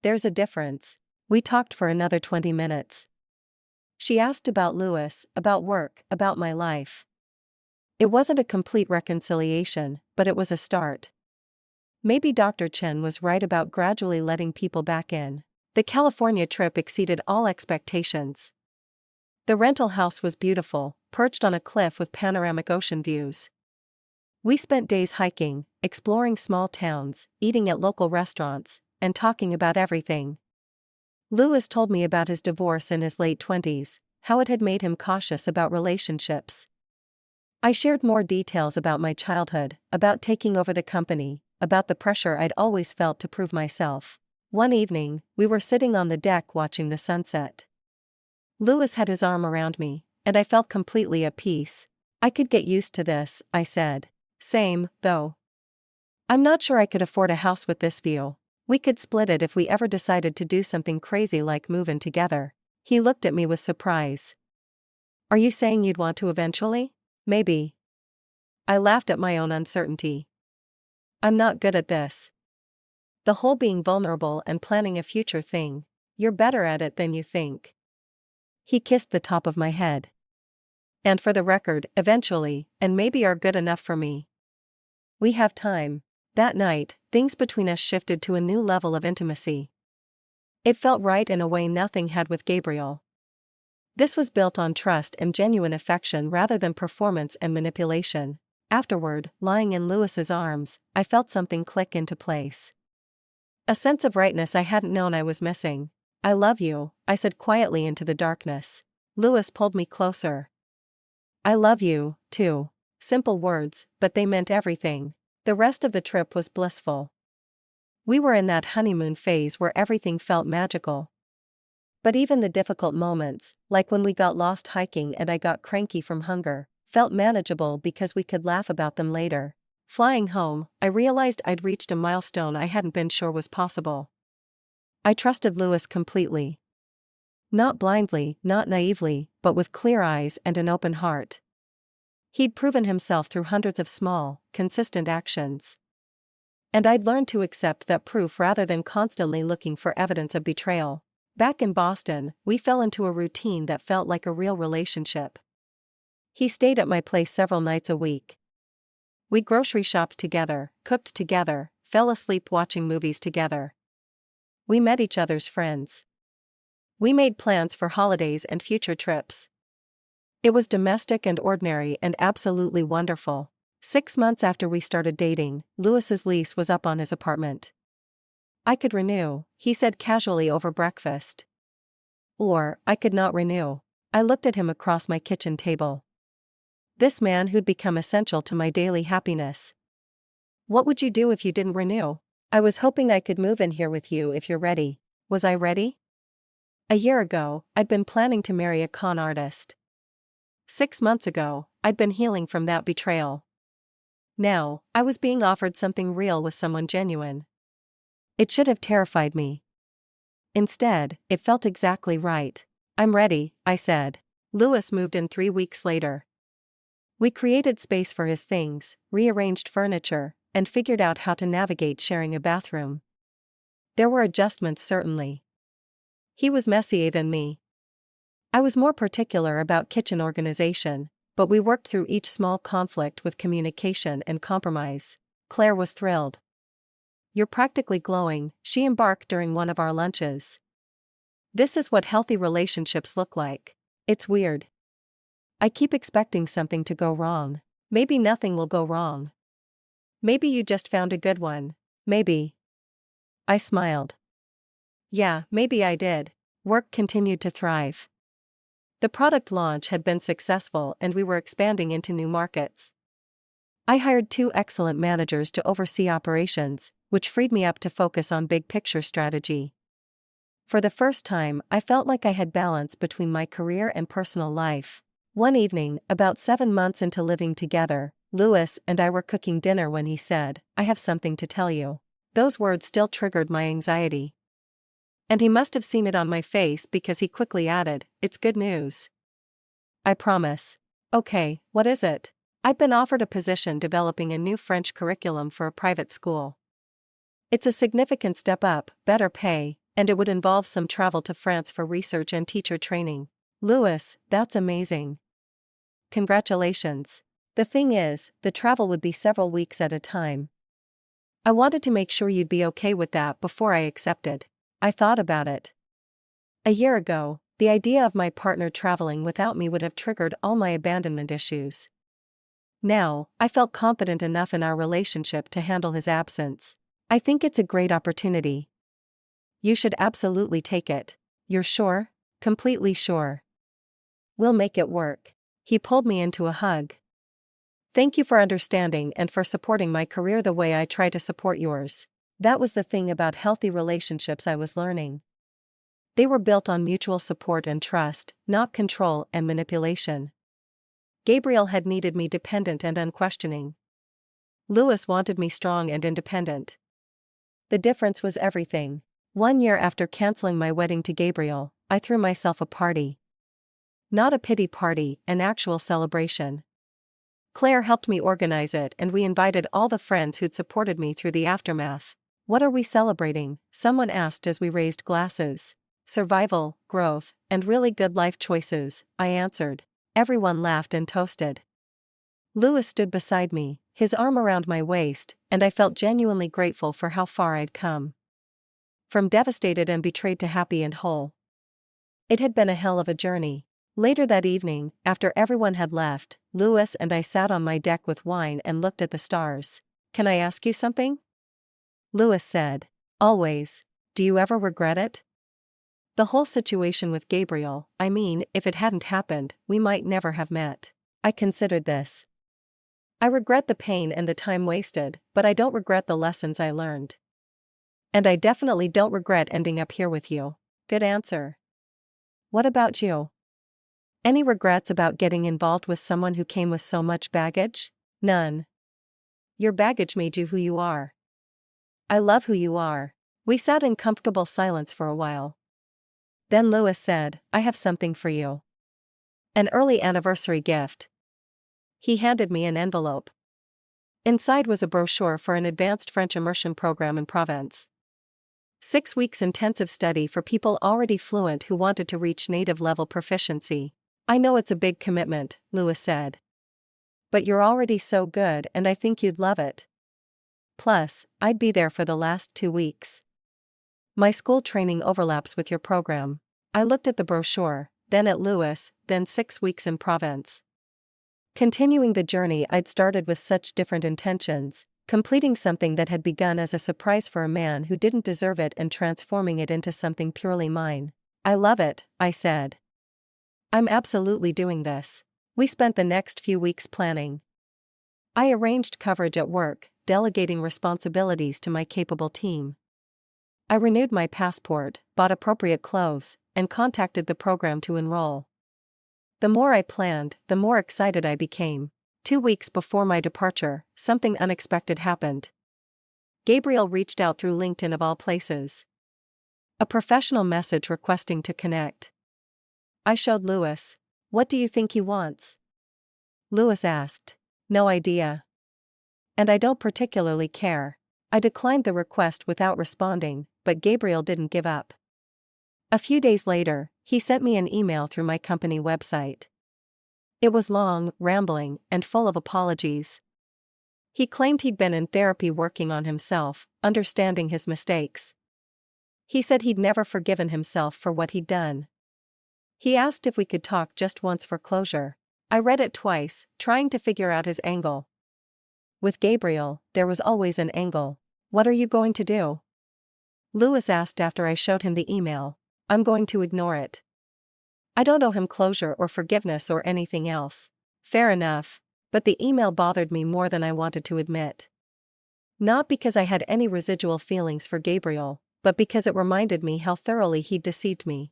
There's a difference. We talked for another 20 minutes. She asked about Louis, about work, about my life. It wasn't a complete reconciliation, but it was a start. Maybe Dr. Chen was right about gradually letting people back in. The California trip exceeded all expectations. The rental house was beautiful, perched on a cliff with panoramic ocean views. We spent days hiking, exploring small towns, eating at local restaurants, and talking about everything. Louis told me about his divorce in his late 20s, how it had made him cautious about relationships. I shared more details about my childhood, about taking over the company, about the pressure I'd always felt to prove myself. One evening, we were sitting on the deck watching the sunset. Louis had his arm around me, and I felt completely at peace. I could get used to this, I said. Same, though. I'm not sure I could afford a house with this view. We could split it if we ever decided to do something crazy like move in together. He looked at me with surprise. Are you saying you'd want to eventually? Maybe. I laughed at my own uncertainty. I'm not good at this. The whole being vulnerable and planning a future thing. You're better at it than you think. He kissed the top of my head. And for the record, eventually, and maybe are good enough for me. We have time. That night, things between us shifted to a new level of intimacy. It felt right in a way nothing had with Gabriel. This was built on trust and genuine affection rather than performance and manipulation. Afterward, lying in Louis's arms, I felt something click into place. A sense of rightness I hadn't known I was missing. I love you, I said quietly into the darkness. Louis pulled me closer. I love you, too. Simple words, but they meant everything. The rest of the trip was blissful. We were in that honeymoon phase where everything felt magical. But even the difficult moments, like when we got lost hiking and I got cranky from hunger, felt manageable because we could laugh about them later. Flying home, I realized I'd reached a milestone I hadn't been sure was possible. I trusted Louis completely. Not blindly, not naively, but with clear eyes and an open heart. He'd proven himself through hundreds of small, consistent actions. And I'd learned to accept that proof rather than constantly looking for evidence of betrayal. Back in Boston, we fell into a routine that felt like a real relationship. He stayed at my place several nights a week. We grocery shopped together, cooked together, fell asleep watching movies together. We met each other's friends. We made plans for holidays and future trips. It was domestic and ordinary and absolutely wonderful. 6 months after we started dating, Louis's lease was up on his apartment. I could renew, he said casually over breakfast. Or, I could not renew. I looked at him across my kitchen table. This man who'd become essential to my daily happiness. What would you do if you didn't renew? I was hoping I could move in here with you if you're ready. Was I ready? A year ago, I'd been planning to marry a con artist. 6 months ago, I'd been healing from that betrayal. Now, I was being offered something real with someone genuine. It should have terrified me. Instead, it felt exactly right. I'm ready, I said. Louis moved in 3 weeks later. We created space for his things, rearranged furniture, and figured out how to navigate sharing a bathroom. There were adjustments, certainly. He was messier than me. I was more particular about kitchen organization, but we worked through each small conflict with communication and compromise. Claire was thrilled. "You're practically glowing," she embarked during one of our lunches. "This is what healthy relationships look like. It's weird. I keep expecting something to go wrong. Maybe nothing will go wrong. Maybe you just found a good one. Maybe." I smiled. Yeah, maybe I did. Work continued to thrive. The product launch had been successful and we were expanding into new markets. I hired 2 excellent managers to oversee operations, which freed me up to focus on big picture strategy. For the first time, I felt like I had balance between my career and personal life. One evening, about 7 months into living together, Louis and I were cooking dinner when he said, "I have something to tell you." Those words still triggered my anxiety. And he must have seen it on my face because he quickly added, "It's good news." "I promise." "Okay, what is it?" "I've been offered a position developing a new French curriculum for a private school. It's a significant step up, better pay, and it would involve some travel to France for research and teacher training." "Louis, that's amazing. Congratulations." "The thing is, the travel would be several weeks at a time. I wanted to make sure you'd be okay with that before I accepted." I thought about it. A year ago, the idea of my partner traveling without me would have triggered all my abandonment issues. Now, I felt confident enough in our relationship to handle his absence. "I think it's a great opportunity. You should absolutely take it." "You're sure?" "Completely sure. We'll make it work." He pulled me into a hug. "Thank you for understanding and for supporting my career the way I try to support yours." That was the thing about healthy relationships I was learning. They were built on mutual support and trust, not control and manipulation. Gabriel had needed me dependent and unquestioning. Louis wanted me strong and independent. The difference was everything. 1 year after canceling my wedding to Gabriel, I threw myself a party. Not a pity party, an actual celebration. Claire helped me organize it and we invited all the friends who'd supported me through the aftermath. "What are we celebrating?" someone asked as we raised glasses. "Survival, growth, and really good life choices," I answered. Everyone laughed and toasted. Louis stood beside me, his arm around my waist, and I felt genuinely grateful for how far I'd come. From devastated and betrayed to happy and whole. It had been a hell of a journey. Later that evening, after everyone had left, Louis and I sat on my deck with wine and looked at the stars. "Can I ask you something?" Louis said. "Always. Do you ever regret it?" The whole situation with Gabriel, I mean, if it hadn't happened, we might never have met. I considered this. I regret the pain and the time wasted, but I don't regret the lessons I learned. And I definitely don't regret ending up here with you. Good answer. What about you? Any regrets about getting involved with someone who came with so much baggage? None. Your baggage made you who you are. I love who you are. We sat in comfortable silence for a while. Then Louis said, "I have something for you. An early anniversary gift." He handed me an envelope. Inside was a brochure for an advanced French immersion program in Provence. 6 weeks intensive study for people already fluent who wanted to reach native-level proficiency. "I know it's a big commitment," Louis said. "But you're already so good and I think you'd love it. Plus, I'd be there for the last 2 weeks. My school training overlaps with your program." I looked at the brochure, then at Louis, then 6 weeks in Provence. Continuing the journey I'd started with such different intentions, completing something that had begun as a surprise for a man who didn't deserve it and transforming it into something purely mine. "I love it," I said. "I'm absolutely doing this." We spent the next few weeks planning. I arranged coverage at work, delegating responsibilities to my capable team. I renewed my passport, bought appropriate clothes, and contacted the program to enroll. The more I planned, the more excited I became. 2 weeks before my departure, something unexpected happened. Gabriel reached out through LinkedIn of all places. A professional message requesting to connect. I showed Louis. "What do you think he wants?" Louis asked. "No idea. And I don't particularly care." I declined the request without responding, but Gabriel didn't give up. A few days later, he sent me an email through my company website. It was long, rambling, and full of apologies. He claimed he'd been in therapy working on himself, understanding his mistakes. He said he'd never forgiven himself for what he'd done. He asked if we could talk just once for closure. I read it twice, trying to figure out his angle. With Gabriel, there was always an angle. "What are you going to do?" Louis asked after I showed him the email. "I'm going to ignore it. I don't owe him closure or forgiveness or anything else." Fair enough, but the email bothered me more than I wanted to admit. Not because I had any residual feelings for Gabriel, but because it reminded me how thoroughly he'd deceived me.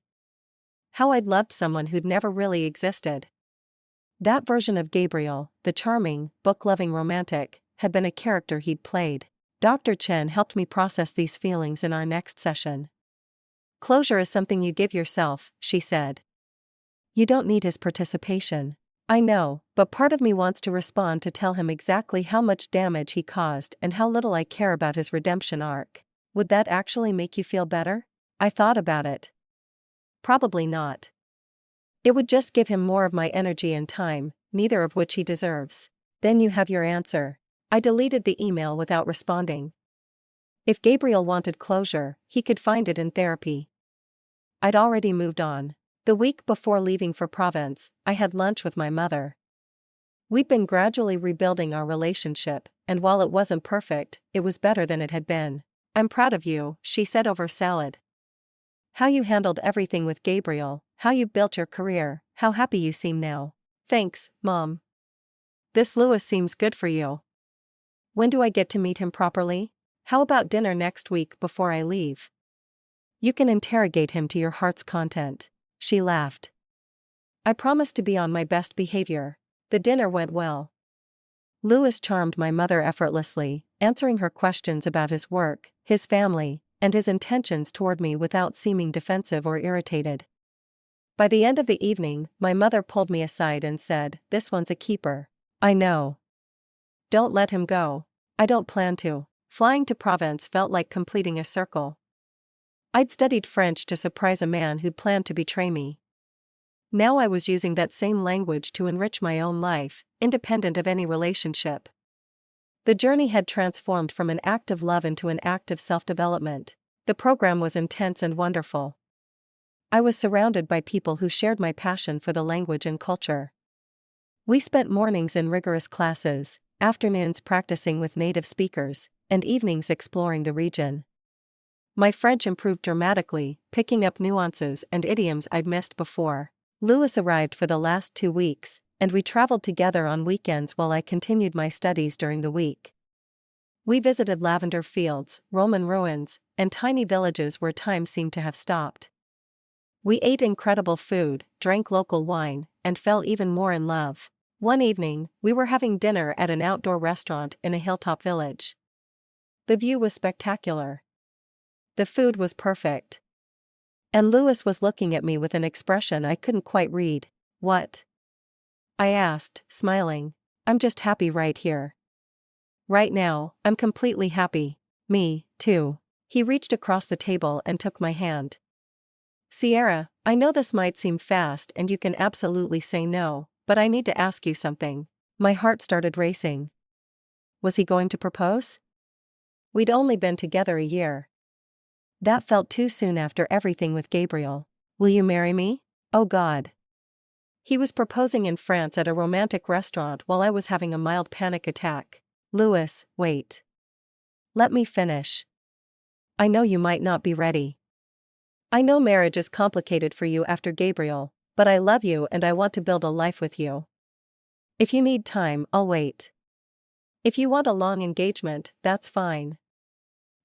How I'd loved someone who'd never really existed. That version of Gabriel, the charming, book-loving romantic, had been a character he'd played. Dr. Chen helped me process these feelings in our next session. "Closure is something you give yourself," she said. "You don't need his participation." I know, but part of me wants to respond to tell him exactly how much damage he caused and how little I care about his redemption arc. Would that actually make you feel better? I thought about it. Probably not. It would just give him more of my energy and time, neither of which he deserves. Then you have your answer. I deleted the email without responding. If Gabriel wanted closure, he could find it in therapy. I'd already moved on. The week before leaving for Provence, I had lunch with my mother. We'd been gradually rebuilding our relationship, and while it wasn't perfect, it was better than it had been. "I'm proud of you," she said over salad. "How you handled everything with Gabriel, how you built your career, how happy you seem now." "Thanks, Mom. This Louis seems good for you. When do I get to meet him properly? How about dinner next week before I leave? You can interrogate him to your heart's content." She laughed. I promised to be on my best behavior. The dinner went well. Louis charmed my mother effortlessly, answering her questions about his work, his family, and his intentions toward me without seeming defensive or irritated. By the end of the evening, my mother pulled me aside and said, "This one's a keeper." "I know. Don't let him go." "I don't plan to." Flying to Provence felt like completing a circle. I'd studied French to surprise a man who'd planned to betray me. Now I was using that same language to enrich my own life, independent of any relationship. The journey had transformed from an act of love into an act of self-development. The program was intense and wonderful. I was surrounded by people who shared my passion for the language and culture. We spent mornings in rigorous classes, afternoons practicing with native speakers, and evenings exploring the region. My French improved dramatically, picking up nuances and idioms I'd missed before. Louis arrived for the last 2 weeks, and we traveled together on weekends while I continued my studies during the week. We visited lavender fields, Roman ruins, and tiny villages where time seemed to have stopped. We ate incredible food, drank local wine, and fell even more in love. One evening, we were having dinner at an outdoor restaurant in a hilltop village. The view was spectacular. The food was perfect. And Louis was looking at me with an expression I couldn't quite read. "What?" I asked, smiling. "I'm just happy right here. Right now, I'm completely happy." "Me, too." He reached across the table and took my hand. "Sierra, I know this might seem fast and you can absolutely say no, but I need to ask you something." My heart started racing. Was he going to propose? We'd only been together a year. That felt too soon after everything with Gabriel. "Will you marry me?" Oh God. He was proposing in France at a romantic restaurant while I was having a mild panic attack. "Louis, wait. Let me finish. I know you might not be ready. I know marriage is complicated for you after Gabriel, but I love you and I want to build a life with you. If you need time, I'll wait. If you want a long engagement, that's fine.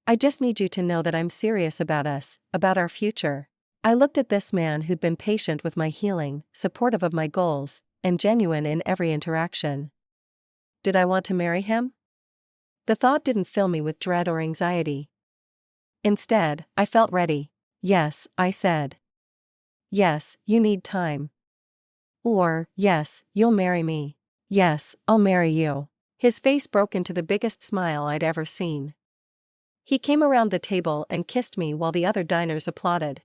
I just need you to know that I'm serious about us, about our future. I looked at this man who'd been patient with my healing, supportive of my goals, and genuine in every interaction. Did I want to marry him? The thought didn't fill me with dread or anxiety. Instead, I felt ready. Yes, I said. Yes, you need time. Or, yes, you'll marry me. Yes, I'll marry you. His face broke into the biggest smile I'd ever seen. He came around the table and kissed me while the other diners applauded.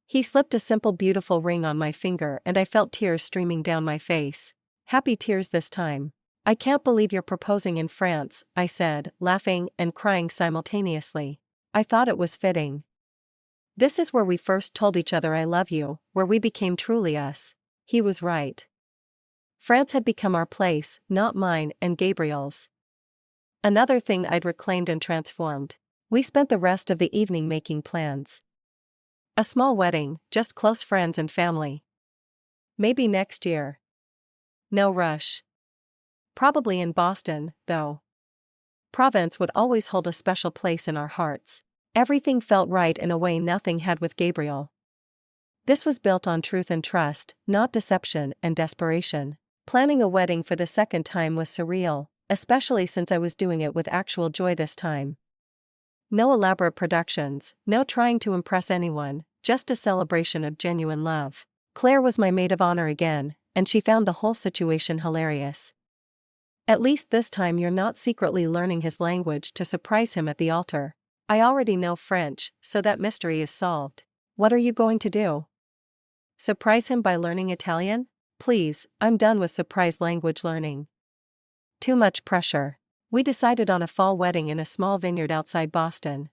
He slipped a simple beautiful ring on my finger and I felt tears streaming down my face. Happy tears this time. I can't believe you're proposing in France, I said, laughing and crying simultaneously. I thought it was fitting. This is where we first told each other I love you, where we became truly us. He was right. France had become our place, not mine and Gabriel's. Another thing I'd reclaimed and transformed. We spent the rest of the evening making plans. A small wedding, just close friends and family. Maybe next year. No rush. Probably in Boston, though. Provence would always hold a special place in our hearts. Everything felt right in a way nothing had with Gabriel. This was built on truth and trust, not deception and desperation. Planning a wedding for the second time was surreal, especially since I was doing it with actual joy this time. No elaborate productions, no trying to impress anyone, just a celebration of genuine love. Claire was my maid of honor again, and she found the whole situation hilarious. At least this time you're not secretly learning his language to surprise him at the altar. I already know French, so that mystery is solved. What are you going to do? Surprise him by learning Italian? Please, I'm done with surprise language learning. Too much pressure. We decided on a fall wedding in a small vineyard outside Boston.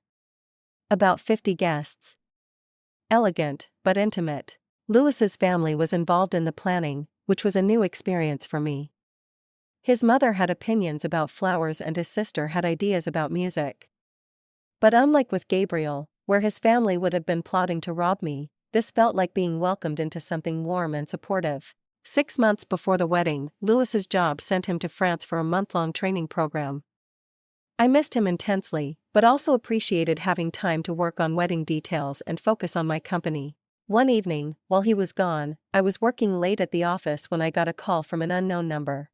About 50 guests. Elegant, but intimate. Louis's family was involved in the planning, which was a new experience for me. His mother had opinions about flowers and his sister had ideas about music. But unlike with Gabriel, where his family would have been plotting to rob me, this felt like being welcomed into something warm and supportive. 6 months before the wedding, Louis's job sent him to France for a month-long training program. I missed him intensely, but also appreciated having time to work on wedding details and focus on my company. One evening, while he was gone, I was working late at the office when I got a call from an unknown number.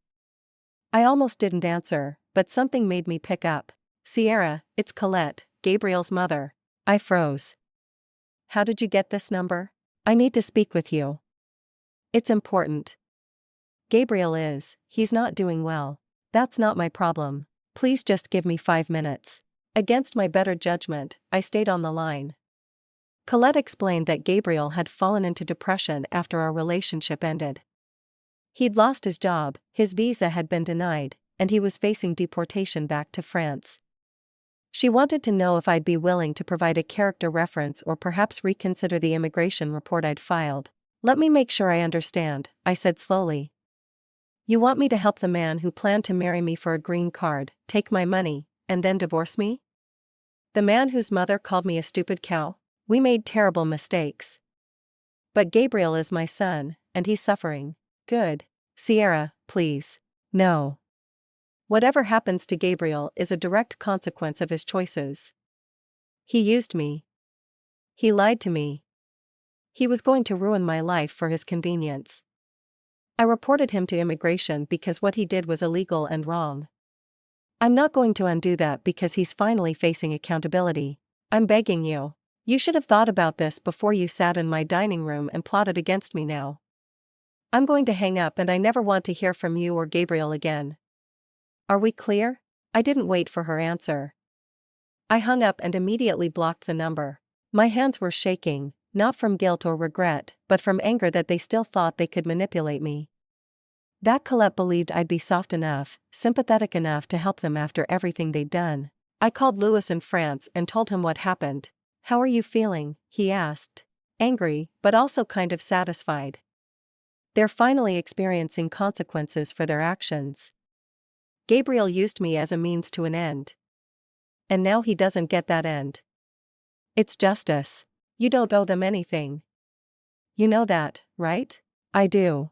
I almost didn't answer, but something made me pick up. Sierra, it's Colette, Gabriel's mother. I froze. How did you get this number? I need to speak with you. It's important. Gabriel he's not doing well. That's not my problem. Please just give me 5 minutes. Against my better judgment, I stayed on the line. Colette explained that Gabriel had fallen into depression after our relationship ended. He'd lost his job, his visa had been denied, and he was facing deportation back to France. She wanted to know if I'd be willing to provide a character reference or perhaps reconsider the immigration report I'd filed. Let me make sure I understand, I said slowly. You want me to help the man who planned to marry me for a green card, take my money, and then divorce me? The man whose mother called me a stupid cow? We made terrible mistakes. But Gabriel is my son, and he's suffering. Good. Sierra, please. No. Whatever happens to Gabriel is a direct consequence of his choices. He used me. He lied to me. He was going to ruin my life for his convenience. I reported him to immigration because what he did was illegal and wrong. I'm not going to undo that because he's finally facing accountability. I'm begging you. You should have thought about this before you sat in my dining room and plotted against me now. I'm going to hang up and I never want to hear from you or Gabriel again. Are we clear? I didn't wait for her answer. I hung up and immediately blocked the number. My hands were shaking, not from guilt or regret, but from anger that they still thought they could manipulate me. That Colette believed I'd be soft enough, sympathetic enough to help them after everything they'd done. I called Louis in France and told him what happened. How are you feeling? He asked. Angry, but also kind of satisfied. They're finally experiencing consequences for their actions. Gabriel used me as a means to an end. And now he doesn't get that end. It's justice. You don't owe them anything. You know that, right? I do.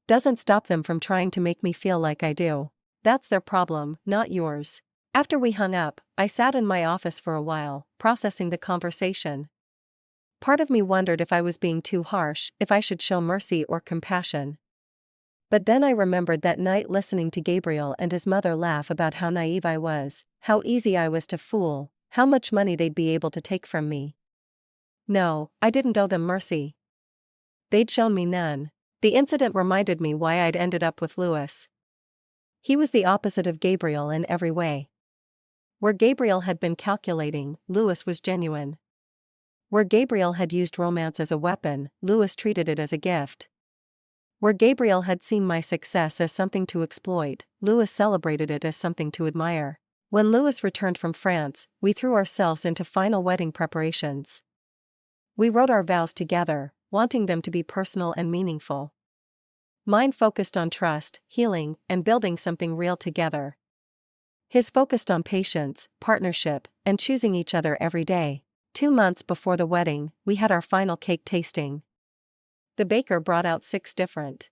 Doesn't stop them from trying to make me feel like I do. That's their problem, not yours. After we hung up, I sat in my office for a while, processing the conversation. Part of me wondered if I was being too harsh, if I should show mercy or compassion. But then I remembered that night listening to Gabriel and his mother laugh about how naive I was, how easy I was to fool, how much money they'd be able to take from me. No, I didn't owe them mercy. They'd shown me none. The incident reminded me why I'd ended up with Louis. He was the opposite of Gabriel in every way. Where Gabriel had been calculating, Louis was genuine. Where Gabriel had used romance as a weapon, Louis treated it as a gift. Where Gabriel had seen my success as something to exploit, Louis celebrated it as something to admire. When Louis returned from France, we threw ourselves into final wedding preparations. We wrote our vows together, wanting them to be personal and meaningful. Mine focused on trust, healing, and building something real together. His focused on patience, partnership, and choosing each other every day. 2 months before the wedding, we had our final cake tasting. The baker brought out 6 different